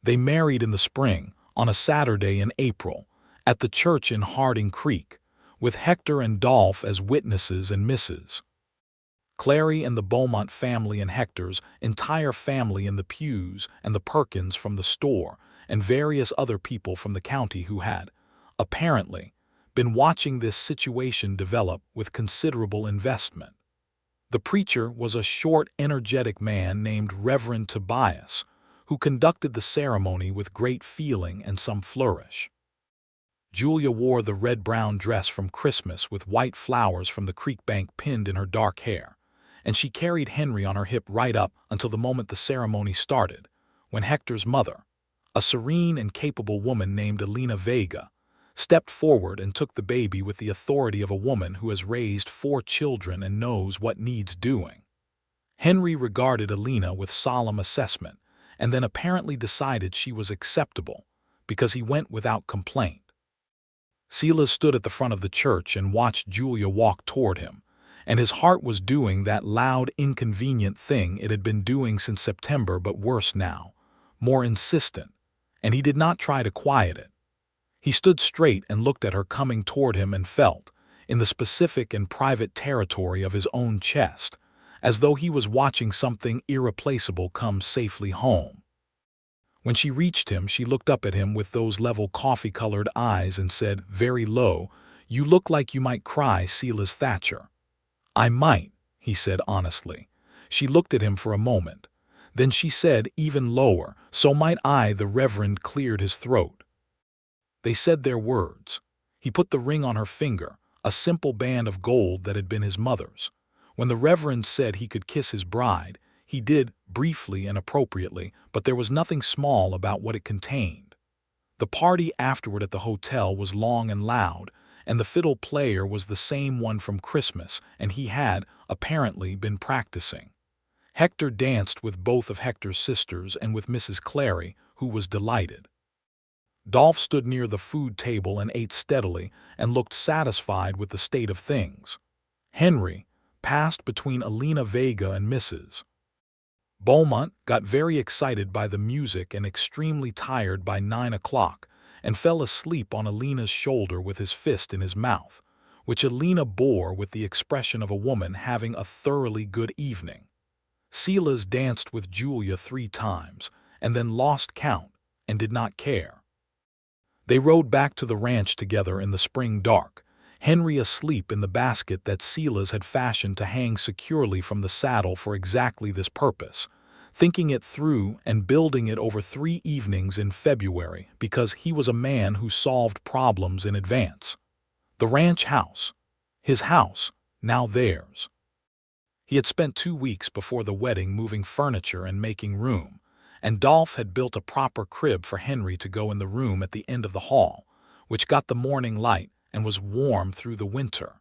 They married in the spring, on a Saturday in April, at the church in Harding Creek, with Hector and Dolph as witnesses and Mrs. Clary and the Beaumont family and Hector's entire family in the pews and the Perkins from the store and various other people from the county who had, apparently, been watching this situation develop with considerable investment. The preacher was a short, energetic man named Reverend Tobias, who conducted the ceremony with great feeling and some flourish. Julia wore the red-brown dress from Christmas with white flowers from the creek bank pinned in her dark hair, and she carried Henry on her hip right up until the moment the ceremony started, when Hector's mother, a serene and capable woman named Elena Vega, stepped forward and took the baby with the authority of a woman who has raised 4 children and knows what needs doing. Henry regarded Elena with solemn assessment and then apparently decided she was acceptable because he went without complaint. Silas stood at the front of the church and watched Julia walk toward him, and his heart was doing that loud, inconvenient thing it had been doing since September, but worse now, more insistent, and he did not try to quiet it. He stood straight and looked at her coming toward him and felt, in the specific and private territory of his own chest, as though he was watching something irreplaceable come safely home. When she reached him, she looked up at him with those level coffee-colored eyes and said, very low, "You look like you might cry, Silas Thatcher." "I might," he said honestly. She looked at him for a moment. Then she said, even lower, "So might I." The Reverend cleared his throat. They said their words. He put the ring on her finger, a simple band of gold that had been his mother's. When the Reverend said he could kiss his bride, he did, briefly and appropriately, but there was nothing small about what it contained. The party afterward at the hotel was long and loud, and the fiddle player was the same one from Christmas, and he had, apparently, been practicing. Hector danced with both of Hector's sisters and with Mrs. Clary, who was delighted. Dolph stood near the food table and ate steadily and looked satisfied with the state of things. Henry passed between Elena Vega and Mrs. Beaumont, got very excited by the music and extremely tired by 9 o'clock, and fell asleep on Elena's shoulder with his fist in his mouth, which Elena bore with the expression of a woman having a thoroughly good evening. Silas danced with Julia 3 times, and then lost count and did not care. They rode back to the ranch together in the spring dark, Henry asleep in the basket that Silas had fashioned to hang securely from the saddle for exactly this purpose, thinking it through and building it over 3 evenings in February because he was a man who solved problems in advance. The ranch house, his house, now theirs. He had spent 2 weeks before the wedding moving furniture and making room, and Dolph had built a proper crib for Henry to go in the room at the end of the hall, which got the morning light and was warm through the winter.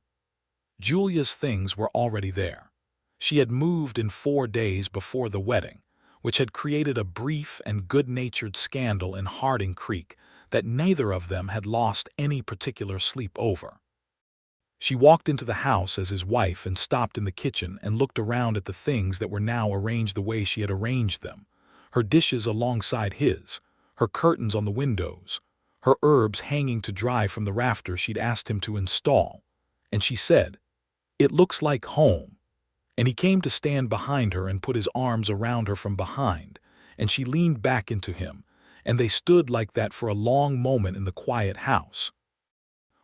Julia's things were already there. She had moved in 4 days before the wedding, which had created a brief and good-natured scandal in Harding Creek that neither of them had lost any particular sleep over. She walked into the house as his wife and stopped in the kitchen and looked around at the things that were now arranged the way she had arranged them, her dishes alongside his, her curtains on the windows, her herbs hanging to dry from the rafter she'd asked him to install, and she said, "It looks like home." And he came to stand behind her and put his arms around her from behind, and she leaned back into him, and they stood like that for a long moment in the quiet house.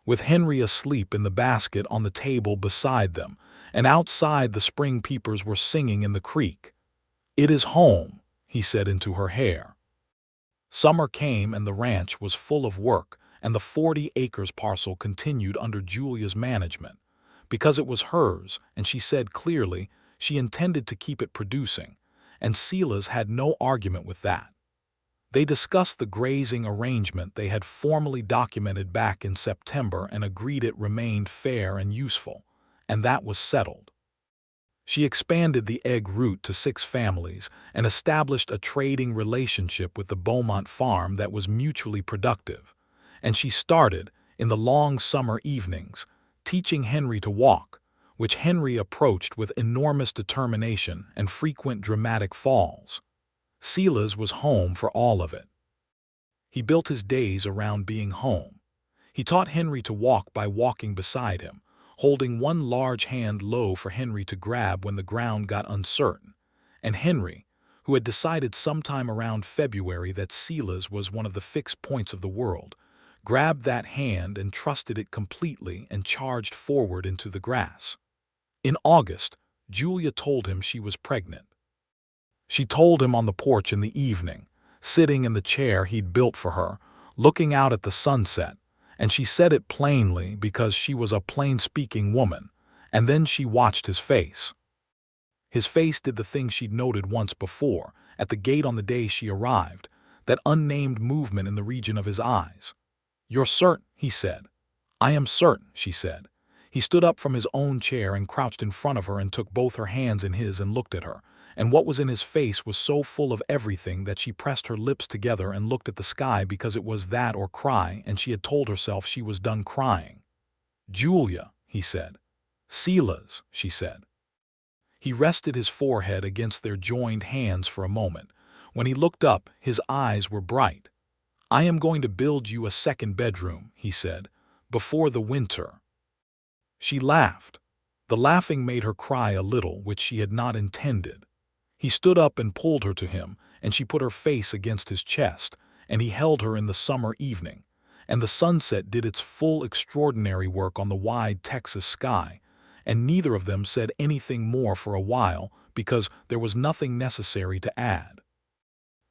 with Henry asleep in the basket on the table beside them, and outside the spring peepers were singing in the creek. "It is home," he said into her hair. Summer came and the ranch was full of work, and the 40 acres parcel continued under Julia's management, because it was hers, and she said clearly she intended to keep it producing, and Silas had no argument with that. They discussed the grazing arrangement they had formally documented back in September and agreed it remained fair and useful, and that was settled. She expanded the egg route to 6 families and established a trading relationship with the Beaumont farm that was mutually productive, and she started, in the long summer evenings, teaching Henry to walk, which Henry approached with enormous determination and frequent dramatic falls. Silas was home for all of it. He built his days around being home. He taught Henry to walk by walking beside him, holding one large hand low for Henry to grab when the ground got uncertain, and Henry, who had decided sometime around February that Silas was one of the fixed points of the world, grabbed that hand and trusted it completely and charged forward into the grass. In August, Julia told him she was pregnant. She told him on the porch in the evening, sitting in the chair he'd built for her, looking out at the sunset, and she said it plainly because she was a plain-speaking woman, and then she watched his face. His face did the thing she'd noted once before, at the gate on the day she arrived, that unnamed movement in the region of his eyes. "You're certain," he said. "I am certain," she said. He stood up from his own chair and crouched in front of her and took both her hands in his and looked at her, and what was in his face was so full of everything that she pressed her lips together and looked at the sky because it was that or cry, and she had told herself she was done crying. "Julia," he said. "Silas," she said. He rested his forehead against their joined hands for a moment. When he looked up, his eyes were bright. "I am going to build you a 2nd bedroom," he said, "before the winter." She laughed. The laughing made her cry a little, which she had not intended. He stood up and pulled her to him, and she put her face against his chest, and he held her in the summer evening, and the sunset did its full extraordinary work on the wide Texas sky, and neither of them said anything more for a while because there was nothing necessary to add.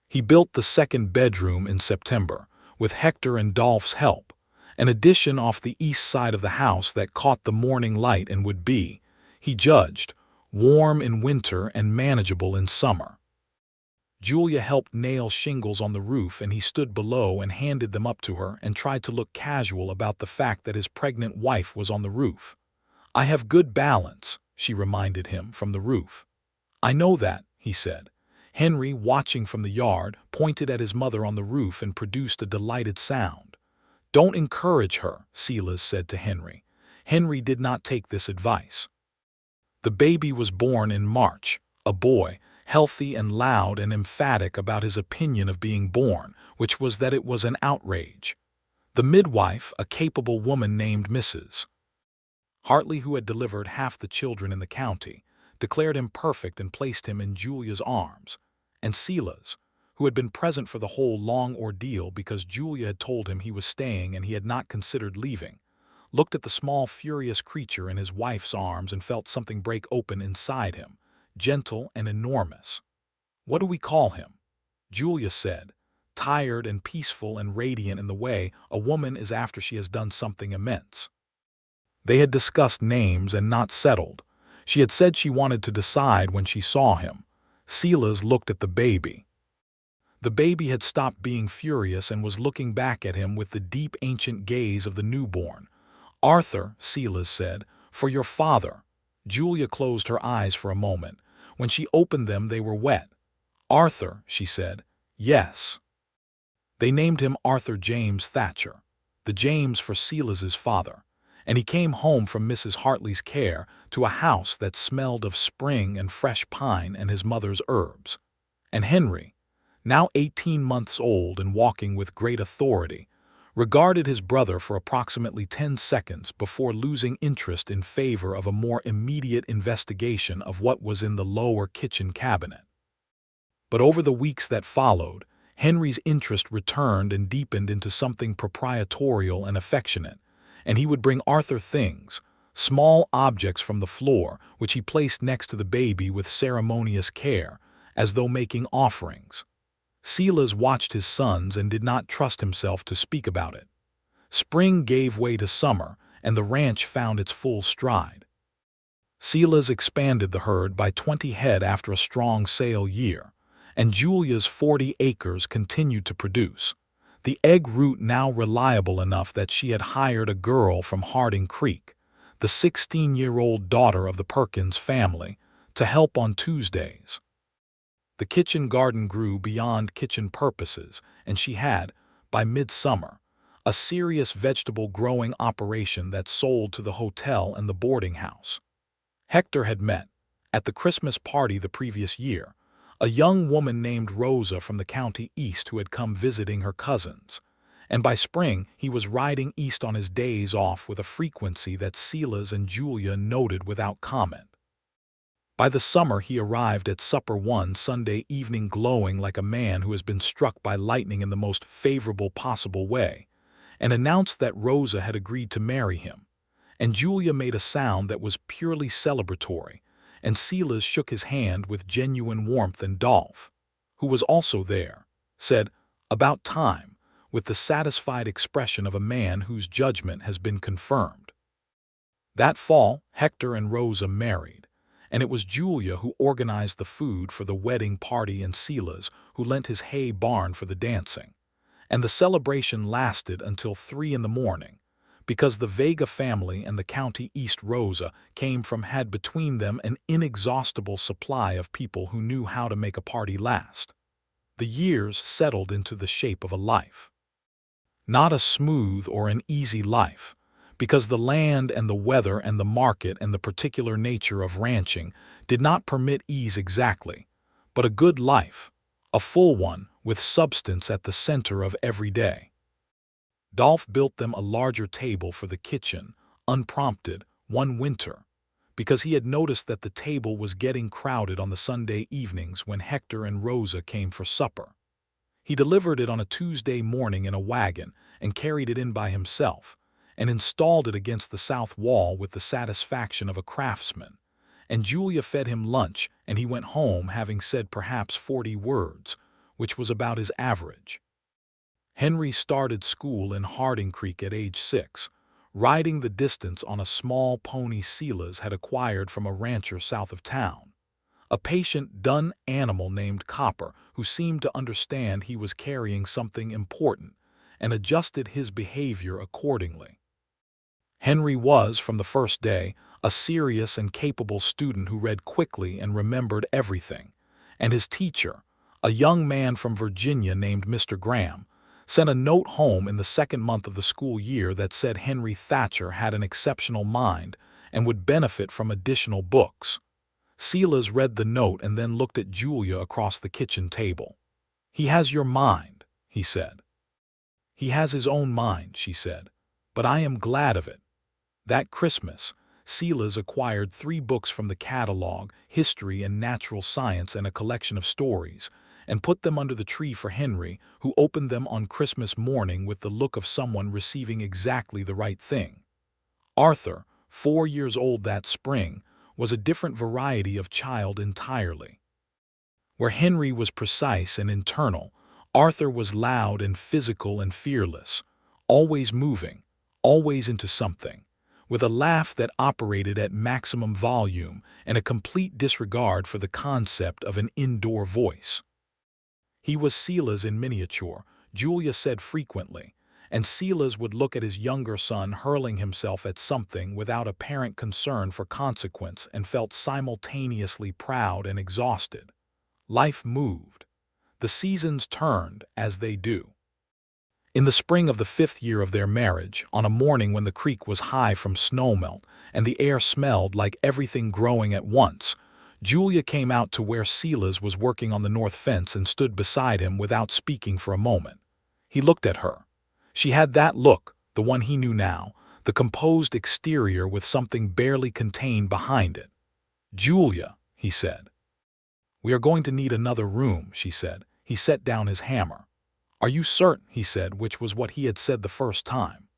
He built the 2nd bedroom in September, with Hector and Dolph's help, an addition off the east side of the house that caught the morning light and would be, he judged, warm in winter and manageable in summer. Julia helped nail shingles on the roof, and he stood below and handed them up to her and tried to look casual about the fact that his pregnant wife was on the roof. "I have good balance," she reminded him from the roof. "I know that," he said. Henry, watching from the yard, pointed at his mother on the roof and produced a delighted sound. "Don't encourage her," Silas said to Henry. Henry did not take this advice. The baby was born in March, a boy, healthy and loud and emphatic about his opinion of being born, which was that it was an outrage. The midwife, a capable woman named Mrs. Hartley, who had delivered half the children in the county, declared him perfect and placed him in Julia's arms, and Silas, who had been present for the whole long ordeal because Julia had told him he was staying and he had not considered leaving, looked at the small furious creature in his wife's arms and felt something break open inside him, gentle and enormous. "What do we call him?" Julia said, tired and peaceful and radiant in the way a woman is after she has done something immense. They had discussed names and not settled. She had said she wanted to decide when she saw him. Silas looked at the baby. The baby had stopped being furious and was looking back at him with the deep ancient gaze of the newborn. "Arthur," Silas said, "for your father." Julia closed her eyes for a moment. When she opened them they were wet. "Arthur," she said. "Yes." They named him Arthur James Thatcher, the James for Silas's father, and he came home from Mrs. Hartley's care to a house that smelled of spring and fresh pine and his mother's herbs. And Henry, now 18 months old and walking with great authority, regarded his brother for approximately 10 seconds before losing interest in favor of a more immediate investigation of what was in the lower kitchen cabinet. But over the weeks that followed, Henry's interest returned and deepened into something proprietorial and affectionate, and he would bring Arthur things, small objects from the floor, which he placed next to the baby with ceremonious care, as though making offerings. Silas watched his sons and did not trust himself to speak about it. Spring gave way to summer, and the ranch found its full stride. Silas expanded the herd by 20 head after a strong sale year, and Julia's 40 acres continued to produce. The egg root now reliable enough that she had hired a girl from Harding Creek, the 16-year-old daughter of the Perkins family, to help on Tuesdays. The kitchen garden grew beyond kitchen purposes, and she had, by midsummer, a serious vegetable growing operation that sold to the hotel and the boarding house. Hector had met, at the Christmas party the previous year, a young woman named Rosa from the county east who had come visiting her cousins, and by spring he was riding east on his days off with a frequency that Silas and Julia noted without comment. By the summer he arrived at supper one Sunday evening glowing like a man who has been struck by lightning in the most favorable possible way, and announced that Rosa had agreed to marry him, and Julia made a sound that was purely celebratory, and Silas shook his hand with genuine warmth, and Dolph, who was also there, said, "About time," with the satisfied expression of a man whose judgment has been confirmed. That fall, Hector and Rosa married, and it was Julia who organized the food for the wedding party and Silas who lent his hay barn for the dancing, and the celebration lasted until 3 in the morning, because the Vega family and the County East Rosa had between them an inexhaustible supply of people who knew how to make a party last. The years settled into the shape of a life. Not a smooth or an easy life, because the land and the weather and the market and the particular nature of ranching did not permit ease exactly, but a good life, a full one, with substance at the center of every day. Dolph built them a larger table for the kitchen, unprompted, one winter, because he had noticed that the table was getting crowded on the Sunday evenings when Hector and Rosa came for supper. He delivered it on a Tuesday morning in a wagon and carried it in by himself, and installed it against the south wall with the satisfaction of a craftsman, and Julia fed him lunch, and he went home having said perhaps 40 words, which was about his average. Henry started school in Harding Creek at age 6, riding the distance on a small pony Silas had acquired from a rancher south of town, a patient, dun animal named Copper who seemed to understand he was carrying something important and adjusted his behavior accordingly. Henry was, from the first day, a serious and capable student who read quickly and remembered everything, and his teacher, a young man from Virginia named Mr. Graham, sent a note home in the second month of the school year that said Henry Thatcher had an exceptional mind and would benefit from additional books. Silas read the note and then looked at Julia across the kitchen table. "He has your mind," he said. "He has his own mind," she said, "but I am glad of it." That Christmas, Silas acquired 3 books from the catalog, history and natural science, and a collection of stories, and put them under the tree for Henry, who opened them on Christmas morning with the look of someone receiving exactly the right thing. Arthur, 4 years old that spring, was a different variety of child entirely. Where Henry was precise and internal, Arthur was loud and physical and fearless, always moving, always into something, with a laugh that operated at maximum volume and a complete disregard for the concept of an indoor voice. He was Silas in miniature, Julia said frequently, and Silas would look at his younger son hurling himself at something without apparent concern for consequence and felt simultaneously proud and exhausted. Life moved. The seasons turned, as they do. In the spring of the 5th year of their marriage, on a morning when the creek was high from snowmelt and the air smelled like everything growing at once, Julia came out to where Silas was working on the north fence and stood beside him without speaking for a moment. He looked at her. She had that look, the one he knew now, the composed exterior with something barely contained behind it. "Julia," he said. "We are going to need another room," she said. He set down his hammer. "Are you certain?" he said, which was what he had said the first time.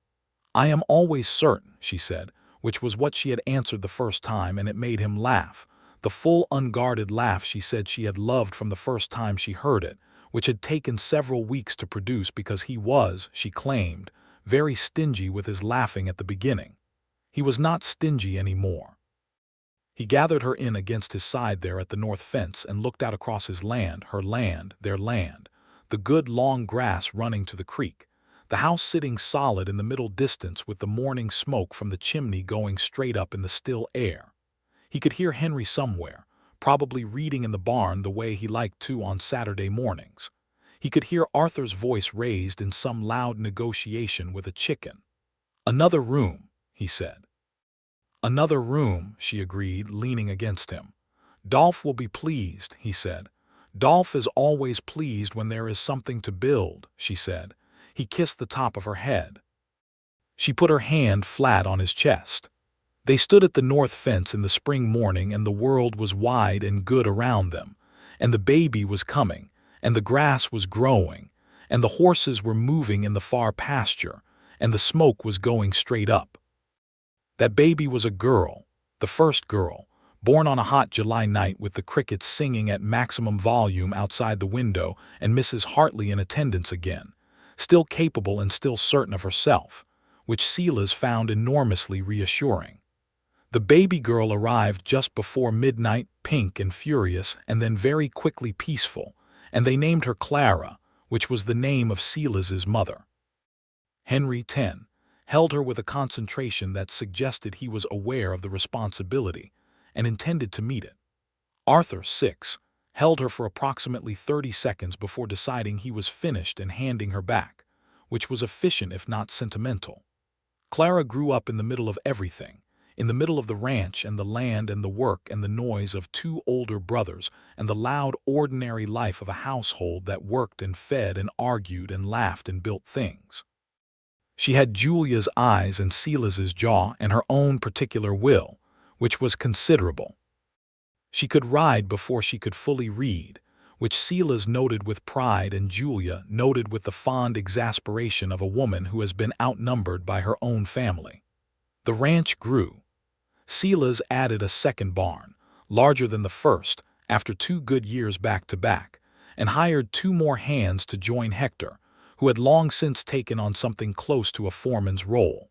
"I am always certain," she said, which was what she had answered the first time, and it made him laugh. The full, unguarded laugh she said she had loved from the first time she heard it, which had taken several weeks to produce because he was, she claimed, very stingy with his laughing at the beginning. He was not stingy anymore. He gathered her in against his side there at the north fence and looked out across his land, her land, their land, the good long grass running to the creek, the house sitting solid in the middle distance with the morning smoke from the chimney going straight up in the still air. He could hear Henry somewhere, probably reading in the barn the way he liked to on Saturday mornings. He could hear Arthur's voice raised in some loud negotiation with a chicken. "Another room," he said. "Another room," she agreed, leaning against him. "Dolph will be pleased," he said. "Dolph is always pleased when there is something to build," she said. He kissed the top of her head. She put her hand flat on his chest. They stood at the north fence in the spring morning, and the world was wide and good around them, and the baby was coming, and the grass was growing, and the horses were moving in the far pasture, and the smoke was going straight up. That baby was a girl, the first girl, born on a hot July night with the crickets singing at maximum volume outside the window and Mrs. Hartley in attendance again, still capable and still certain of herself, which Silas found enormously reassuring. The baby girl arrived just before midnight, pink and furious, and then very quickly peaceful, and they named her Clara, which was the name of Silas's mother. Henry 10 held her with a concentration that suggested he was aware of the responsibility and intended to meet it. Arthur 6 held her for approximately 30 seconds before deciding he was finished and handing her back, which was efficient if not sentimental. Clara grew up in the middle of everything, in the middle of the ranch and the land and the work and the noise of two older brothers and the loud, ordinary life of a household that worked and fed and argued and laughed and built things. She had Julia's eyes and Silas's jaw and her own particular will, which was considerable. She could ride before she could fully read, which Silas noted with pride and Julia noted with the fond exasperation of a woman who has been outnumbered by her own family. The ranch grew. Silas added a second barn, larger than the first, after 2 good years back to back, and hired 2 more hands to join Hector, who had long since taken on something close to a foreman's role.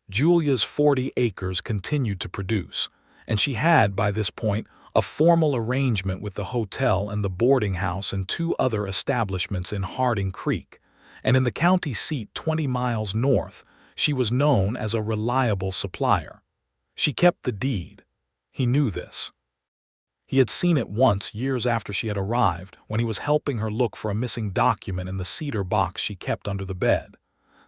Julia's 40 acres continued to produce, and she had, by this point, a formal arrangement with the hotel and the boarding house and 2 other establishments in Harding Creek, and in the county seat 20 miles north, she was known as a reliable supplier. She kept the deed. He knew this. He had seen it once years after she had arrived, when he was helping her look for a missing document in the cedar box she kept under the bed.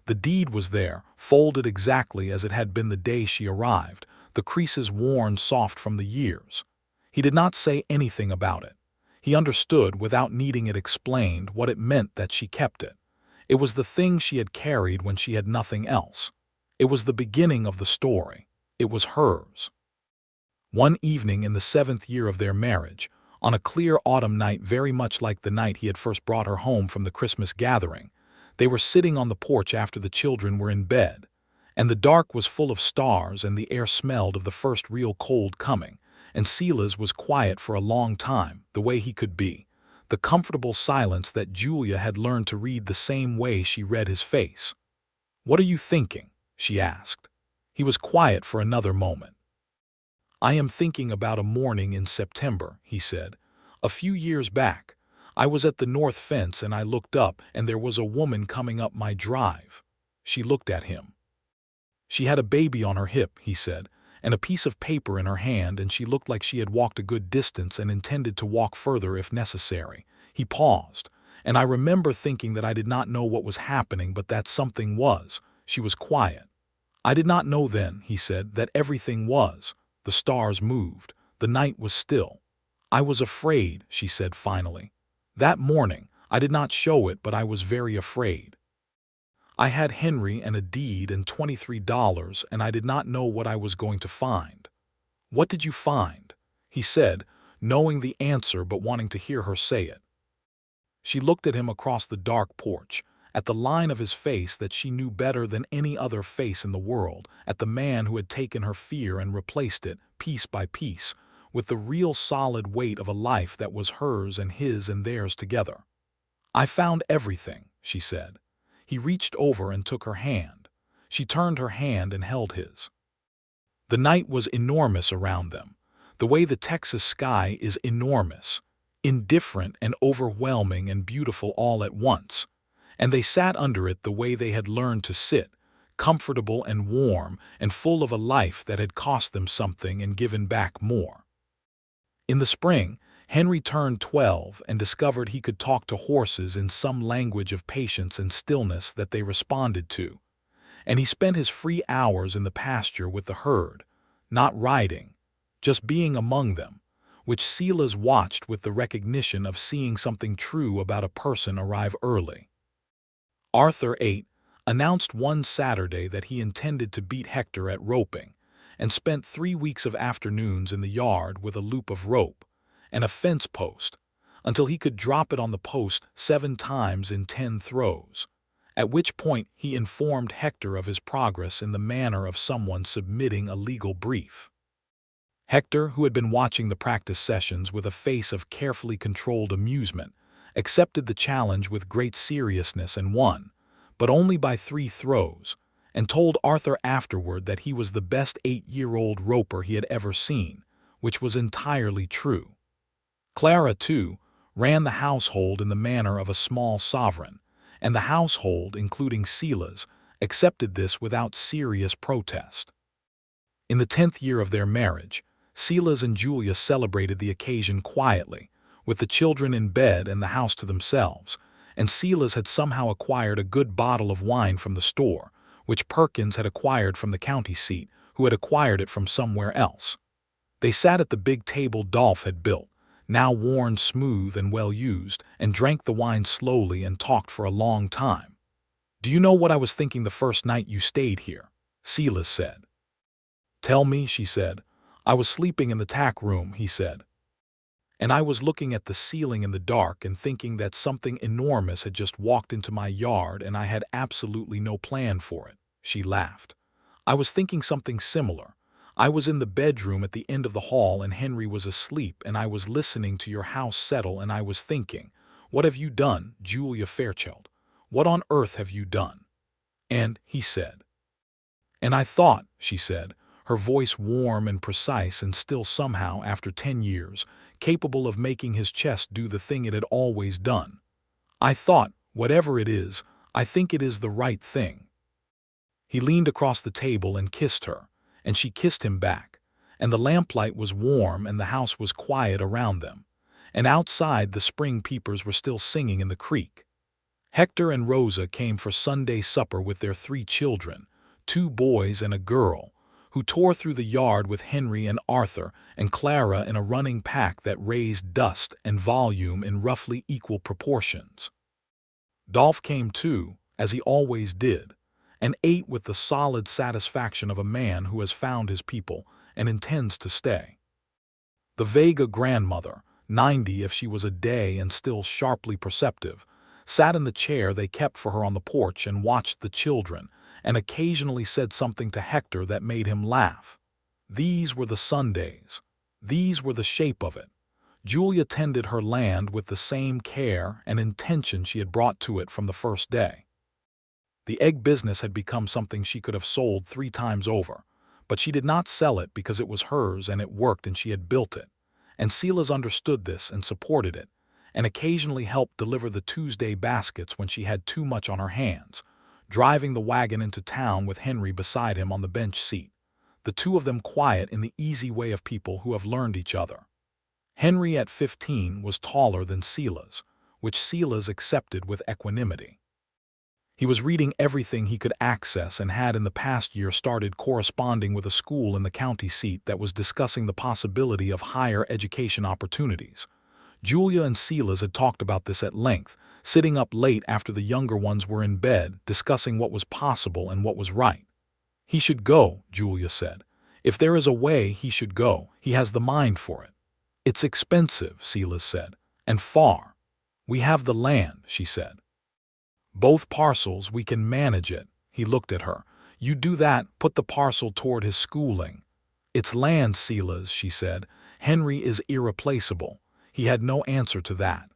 The deed was there, folded exactly as it had been the day she arrived, the creases worn soft from the years. He did not say anything about it. He understood, without needing it explained, what it meant that she kept it. It was the thing she had carried when she had nothing else. It was the beginning of the story. It was hers. One evening in the 7th year of their marriage, on a clear autumn night very much like the night he had first brought her home from the Christmas gathering, they were sitting on the porch after the children were in bed, and the dark was full of stars and the air smelled of the first real cold coming, and Silas was quiet for a long time, the way he could be, the comfortable silence that Julia had learned to read the same way she read his face. "What are you thinking?" she asked. He was quiet for another moment. "I am thinking about a morning in September," he said. "A few years back, I was at the north fence and I looked up and there was a woman coming up my drive." She looked at him. "She had a baby on her hip," he said, "and a piece of paper in her hand, and she looked like she had walked a good distance and intended to walk further if necessary." He paused, and I remember thinking that I did not know what was happening, but that something was. She was quiet. "I did not know then," he said, "that everything was. The stars moved. The night was still. I was afraid," she said finally. "That morning, I did not show it, but I was very afraid. I had Henry and a deed and $23, and I did not know what I was going to find." "What did you find?" he said, knowing the answer but wanting to hear her say it. She looked at him across the dark porch, at the line of his face that she knew better than any other face in the world, at the man who had taken her fear and replaced it, piece by piece, with the real solid weight of a life that was hers and his and theirs together. "I found everything," she said. He reached over and took her hand. She turned her hand and held his. The night was enormous around them, the way the Texas sky is enormous, indifferent and overwhelming and beautiful all at once, and they sat under it the way they had learned to sit, comfortable and warm and full of a life that had cost them something and given back more. In the spring, Henry turned 12 and discovered he could talk to horses in some language of patience and stillness that they responded to, and he spent his free hours in the pasture with the herd, not riding, just being among them, which Silas watched with the recognition of seeing something true about a person arrive early. Arthur 8 announced one Saturday that he intended to beat Hector at roping, and spent 3 weeks of afternoons in the yard with a loop of rope and a fence post until he could drop it on the post 7 times in 10 throws, at which point he informed Hector of his progress in the manner of someone submitting a legal brief. Hector, who had been watching the practice sessions with a face of carefully controlled amusement, accepted the challenge with great seriousness and won, but only by 3 throws, and told Arthur afterward that he was the best 8-year-old roper he had ever seen, which was entirely true. Clara, too, ran the household in the manner of a small sovereign, and the household, including Silas, accepted this without serious protest. In the 10th year of their marriage, Silas and Julia celebrated the occasion quietly, with the children in bed and the house to themselves, and Silas had somehow acquired a good bottle of wine from the store, which Perkins had acquired from the county seat, who had acquired it from somewhere else. They sat at the big table Dolph had built, now worn smooth and well used, and drank the wine slowly and talked for a long time. "Do you know what I was thinking the first night you stayed here?" Silas said. "Tell me," she said. "I was sleeping in the tack room," he said. "And I was looking at the ceiling in the dark and thinking that something enormous had just walked into my yard and I had absolutely no plan for it." She laughed. "I was thinking something similar. I was in the bedroom at the end of the hall and Henry was asleep and I was listening to your house settle and I was thinking, what have you done, Julia Fairchild? What on earth have you done?" "And," he said. "And I thought," she said, her voice warm and precise and still somehow, after 10 years, capable of making his chest do the thing it had always done. "I thought, whatever it is, I think it is the right thing." He leaned across the table and kissed her, and she kissed him back, and the lamplight was warm and the house was quiet around them, and outside the spring peepers were still singing in the creek. Hector and Rosa came for Sunday supper with their 3 children, 2 boys and a girl, who tore through the yard with Henry and Arthur and Clara in a running pack that raised dust and volume in roughly equal proportions. Dolph came too, as he always did, and ate with the solid satisfaction of a man who has found his people and intends to stay. The Vega grandmother, 90 if she was a day and still sharply perceptive, sat in the chair they kept for her on the porch and watched the children, and occasionally said something to Hector that made him laugh. These were the Sundays. These were the shape of it. Julia tended her land with the same care and intention she had brought to it from the first day. The egg business had become something she could have sold 3 times over, but she did not sell it because it was hers and it worked and she had built it, and Silas understood this and supported it, and occasionally helped deliver the Tuesday baskets when she had too much on her hands, driving the wagon into town with Henry beside him on the bench seat, the 2 of them quiet in the easy way of people who have learned each other. Henry at 15 was taller than Silas, which Silas accepted with equanimity. He was reading everything he could access and had in the past year started corresponding with a school in the county seat that was discussing the possibility of higher education opportunities. Julia and Silas had talked about this at length, sitting up late after the younger ones were in bed, discussing what was possible and what was right. "He should go," Julia said. "If there is a way, he should go. He has the mind for it." "It's expensive," Silas said, "and far." "We have the land," she said. Both parcels, we can manage it. He looked at her. You do that, put the parcel toward his schooling. It's land, Silas, she said. Henry is irreplaceable. He had no answer to that.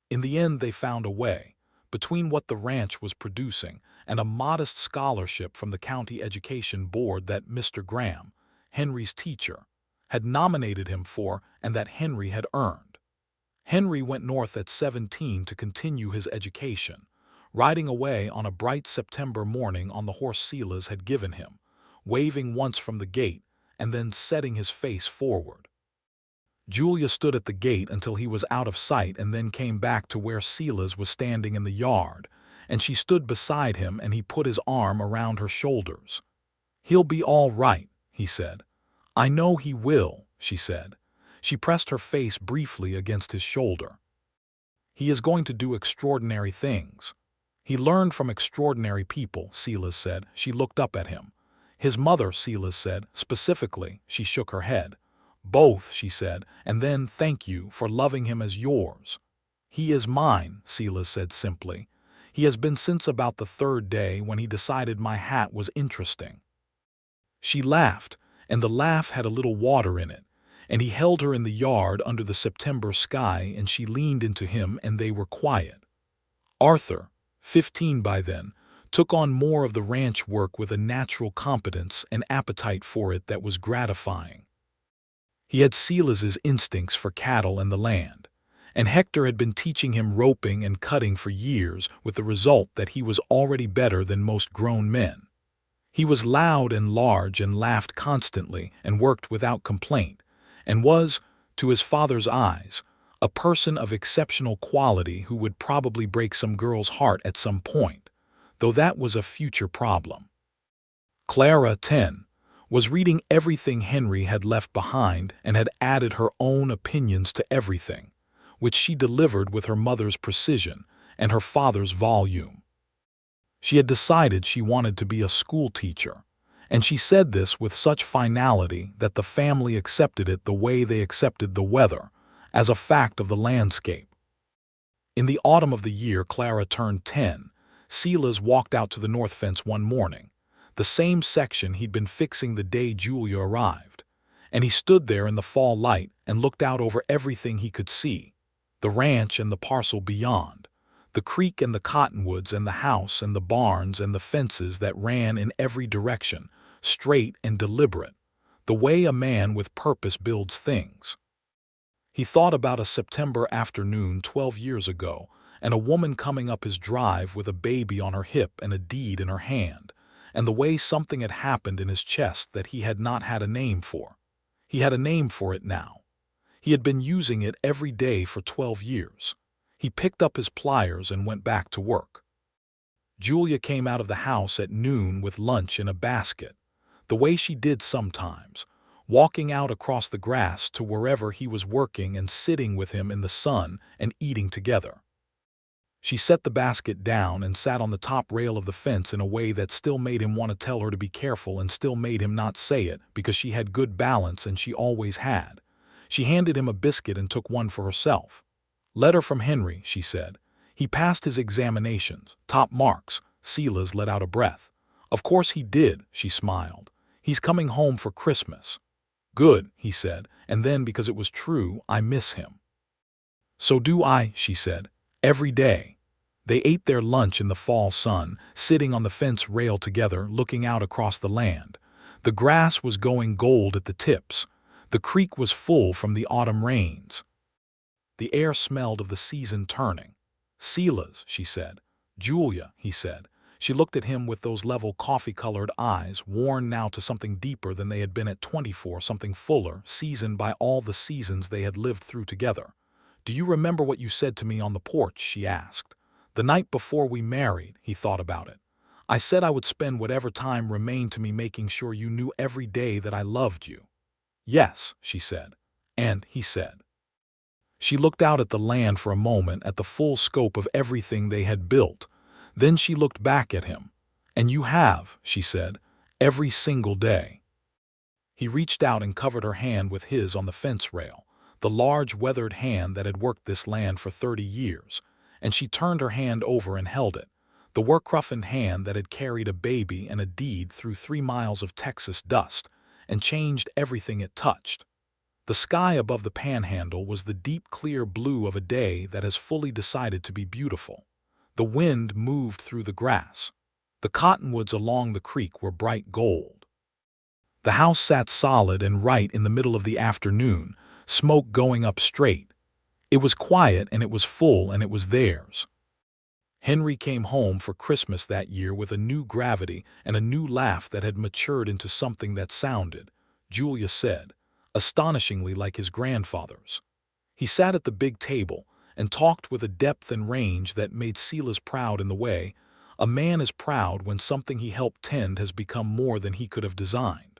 In the end, they found a way. Between what the ranch was producing and a modest scholarship from the county education board that Mr. Graham, Henry's teacher, had nominated him for and that Henry had earned. Henry went north at 17 to continue his education, riding away on a bright September morning on the horse Silas had given him, waving once from the gate and then setting his face forward. Julia stood at the gate until he was out of sight and then came back to where Silas was standing in the yard, and she stood beside him and he put his arm around her shoulders. He'll be all right, he said. I know he will, she said. She pressed her face briefly against his shoulder. He is going to do extraordinary things. He learned from extraordinary people, Silas said. She looked up at him. His mother, Silas said, specifically. She shook her head. Both, she said, and then thank you for loving him as yours. He is mine, Silas said simply. He has been since about the third day when he decided my hat was interesting. She laughed, and the laugh had a little water in it, and he held her in the yard under the September sky and she leaned into him and they were quiet. Arthur, 15 by then, took on more of the ranch work with a natural competence and appetite for it that was gratifying. He had Silas's instincts for cattle and the land, and Hector had been teaching him roping and cutting for years with the result that he was already better than most grown men. He was loud and large and laughed constantly and worked without complaint, and was, to his father's eyes, a person of exceptional quality who would probably break some girl's heart at some point, though that was a future problem. Clara, 10, was reading everything Henry had left behind and had added her own opinions to everything, which she delivered with her mother's precision and her father's volume. She had decided she wanted to be a school teacher, and she said this with such finality that the family accepted it the way they accepted the weather, as a fact of the landscape. In the autumn of the year Clara turned 10, Silas walked out to the north fence one morning, the same section he'd been fixing the day Julia arrived, and he stood there in the fall light and looked out over everything he could see, the ranch and the parcel beyond, the creek and the cottonwoods and the house and the barns and the fences that ran in every direction, straight and deliberate, the way a man with purpose builds things. He thought about a September afternoon 12 years ago and a woman coming up his drive with a baby on her hip and a deed in her hand, and the way something had happened in his chest that he had not had a name for. He had a name for it now. He had been using it every day for 12 years. He picked up his pliers and went back to work. Julia came out of the house at noon with lunch in a basket, the way she did sometimes, walking out across the grass to wherever he was working and sitting with him in the sun and eating together. She set the basket down and sat on the top rail of the fence in a way that still made him want to tell her to be careful and still made him not say it because she had good balance and she always had. She handed him a biscuit and took one for herself. Letter from Henry, she said. He passed his examinations, top marks. Silas let out a breath. Of course he did, she smiled. He's coming home for Christmas. Good, he said, and then because it was true, I miss him. So do I, she said. Every day. They ate their lunch in the fall sun, sitting on the fence rail together, looking out across the land. The grass was going gold at the tips. The creek was full from the autumn rains. The air smelled of the season turning. Silas, she said. Julia, he said. She looked at him with those level coffee-colored eyes, worn now to something deeper than they had been at 24, something fuller, seasoned by all the seasons they had lived through together. Do you remember what you said to me on the porch? She asked. The night before we married, he thought about it. I said I would spend whatever time remained to me making sure you knew every day that I loved you. Yes, she said. And he said. She looked out at the land for a moment, at the full scope of everything they had built. Then she looked back at him. And you have, she said, every single day. He reached out and covered her hand with his on the fence rail, the large weathered hand that had worked this land for 30 years, and she turned her hand over and held it, the work-roughened hand that had carried a baby and a deed through 3 miles of Texas dust and changed everything it touched. The sky above the panhandle was the deep clear blue of a day that has fully decided to be beautiful. The wind moved through the grass. The cottonwoods along the creek were bright gold. The house sat solid and right in the middle of the afternoon, smoke going up straight. It was quiet and it was full and it was theirs. Henry came home for Christmas that year with a new gravity and a new laugh that had matured into something that sounded, Julia said, astonishingly like his grandfather's. He sat at the big table and talked with a depth and range that made Silas proud in the way a man is proud when something he helped tend has become more than he could have designed.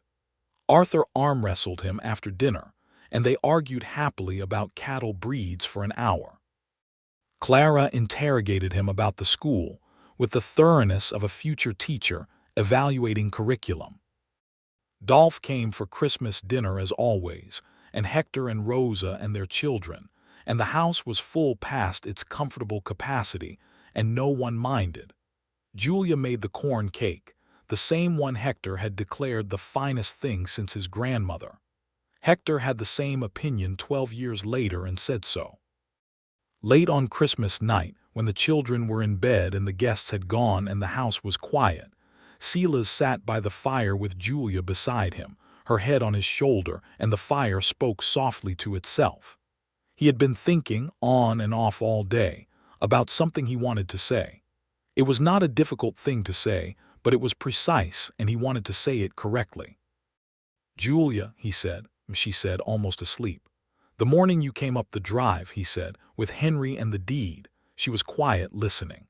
Arthur arm-wrestled him after dinner, and they argued happily about cattle breeds for an hour. Clara interrogated him about the school, with the thoroughness of a future teacher evaluating curriculum. Dolph came for Christmas dinner as always, and Hector and Rosa and their children, and the house was full past its comfortable capacity, and no one minded. Julia made the corn cake, the same one Hector had declared the finest thing since his grandmother. Hector had the same opinion 12 years later and said so. Late on Christmas night, when the children were in bed and the guests had gone and the house was quiet, Silas sat by the fire with Julia beside him, her head on his shoulder, and the fire spoke softly to itself. He had been thinking, on and off all day, about something he wanted to say. It was not a difficult thing to say, but it was precise, and he wanted to say it correctly. "Julia," she said, almost asleep. "The morning you came up the drive," he said, "with Henry and the deed." She was quiet, listening.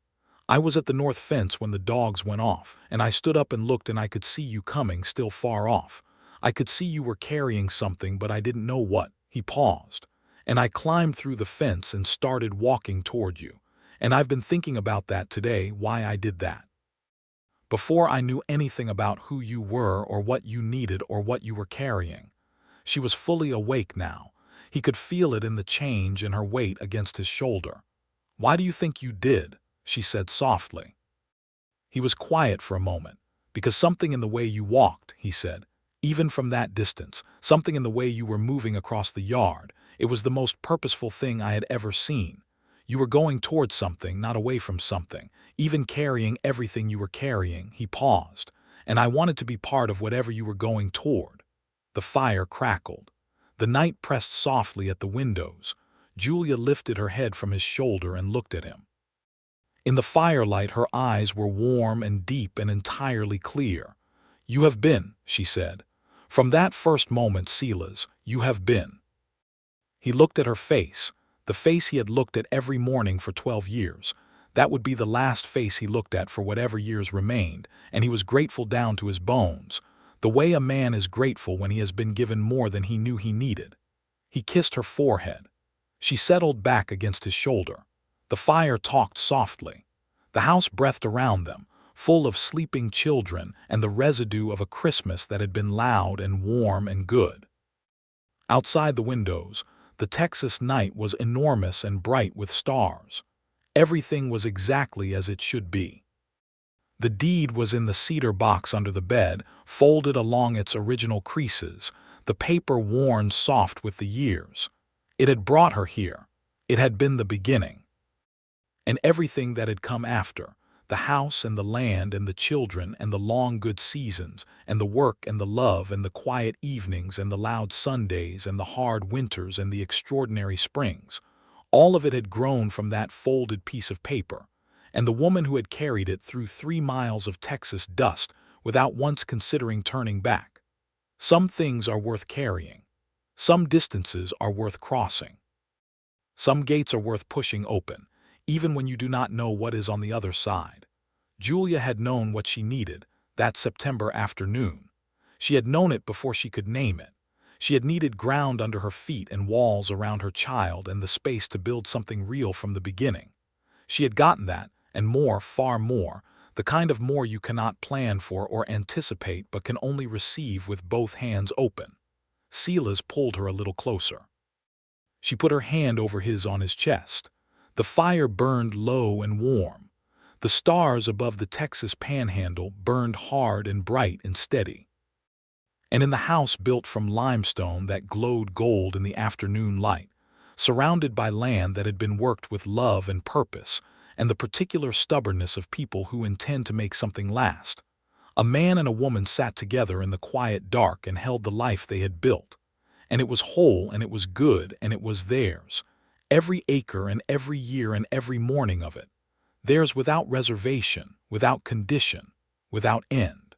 "I was at the north fence when the dogs went off, and I stood up and looked and I could see you coming, still far off. I could see you were carrying something, but I didn't know what." He paused. "And I climbed through the fence and started walking toward you. And I've been thinking about that today, why I did that. Before I knew anything about who you were or what you needed or what you were carrying." She was fully awake now. He could feel it in the change in her weight against his shoulder. "Why do you think you did?" she said softly. He was quiet for a moment. "Because something in the way you walked," he said, "even from that distance, something in the way you were moving across the yard, it was the most purposeful thing I had ever seen. You were going toward something, not away from something, even carrying everything you were carrying." He paused. "And I wanted to be part of whatever you were going toward." The fire crackled. The night pressed softly at the windows. Julia lifted her head from his shoulder and looked at him. In the firelight, her eyes were warm and deep and entirely clear. "You have been," she said. "From that first moment, Silas, you have been." He looked at her face, the face he had looked at every morning for 12 years. That would be the last face he looked at for whatever years remained, and he was grateful down to his bones, the way a man is grateful when he has been given more than he knew he needed. He kissed her forehead. She settled back against his shoulder. The fire talked softly. The house breathed around them, full of sleeping children and the residue of a Christmas that had been loud and warm and good. Outside the windows, the Texas night was enormous and bright with stars. Everything was exactly as it should be. The deed was in the cedar box under the bed, folded along its original creases, the paper worn soft with the years. It had brought her here. It had been the beginning. And everything that had come after, the house and the land and the children and the long good seasons and the work and the love and the quiet evenings and the loud Sundays and the hard winters and the extraordinary springs, all of it had grown from that folded piece of paper, and the woman who had carried it through 3 miles of Texas dust without once considering turning back. Some things are worth carrying. Some distances are worth crossing. Some gates are worth pushing open, even when you do not know what is on the other side. Julia had known what she needed that September afternoon. She had known it before she could name it. She had needed ground under her feet and walls around her child and the space to build something real from the beginning. She had gotten that, and more, far more, the kind of more you cannot plan for or anticipate but can only receive with both hands open. Silas pulled her a little closer. She put her hand over his on his chest. The fire burned low and warm. The stars above the Texas panhandle burned hard and bright and steady. And in the house built from limestone that glowed gold in the afternoon light, surrounded by land that had been worked with love and purpose, and the particular stubbornness of people who intend to make something last, a man and a woman sat together in the quiet dark and held the life they had built. And it was whole, and it was good, and it was theirs. Every acre and every year and every morning of it. Theirs without reservation, without condition, without end.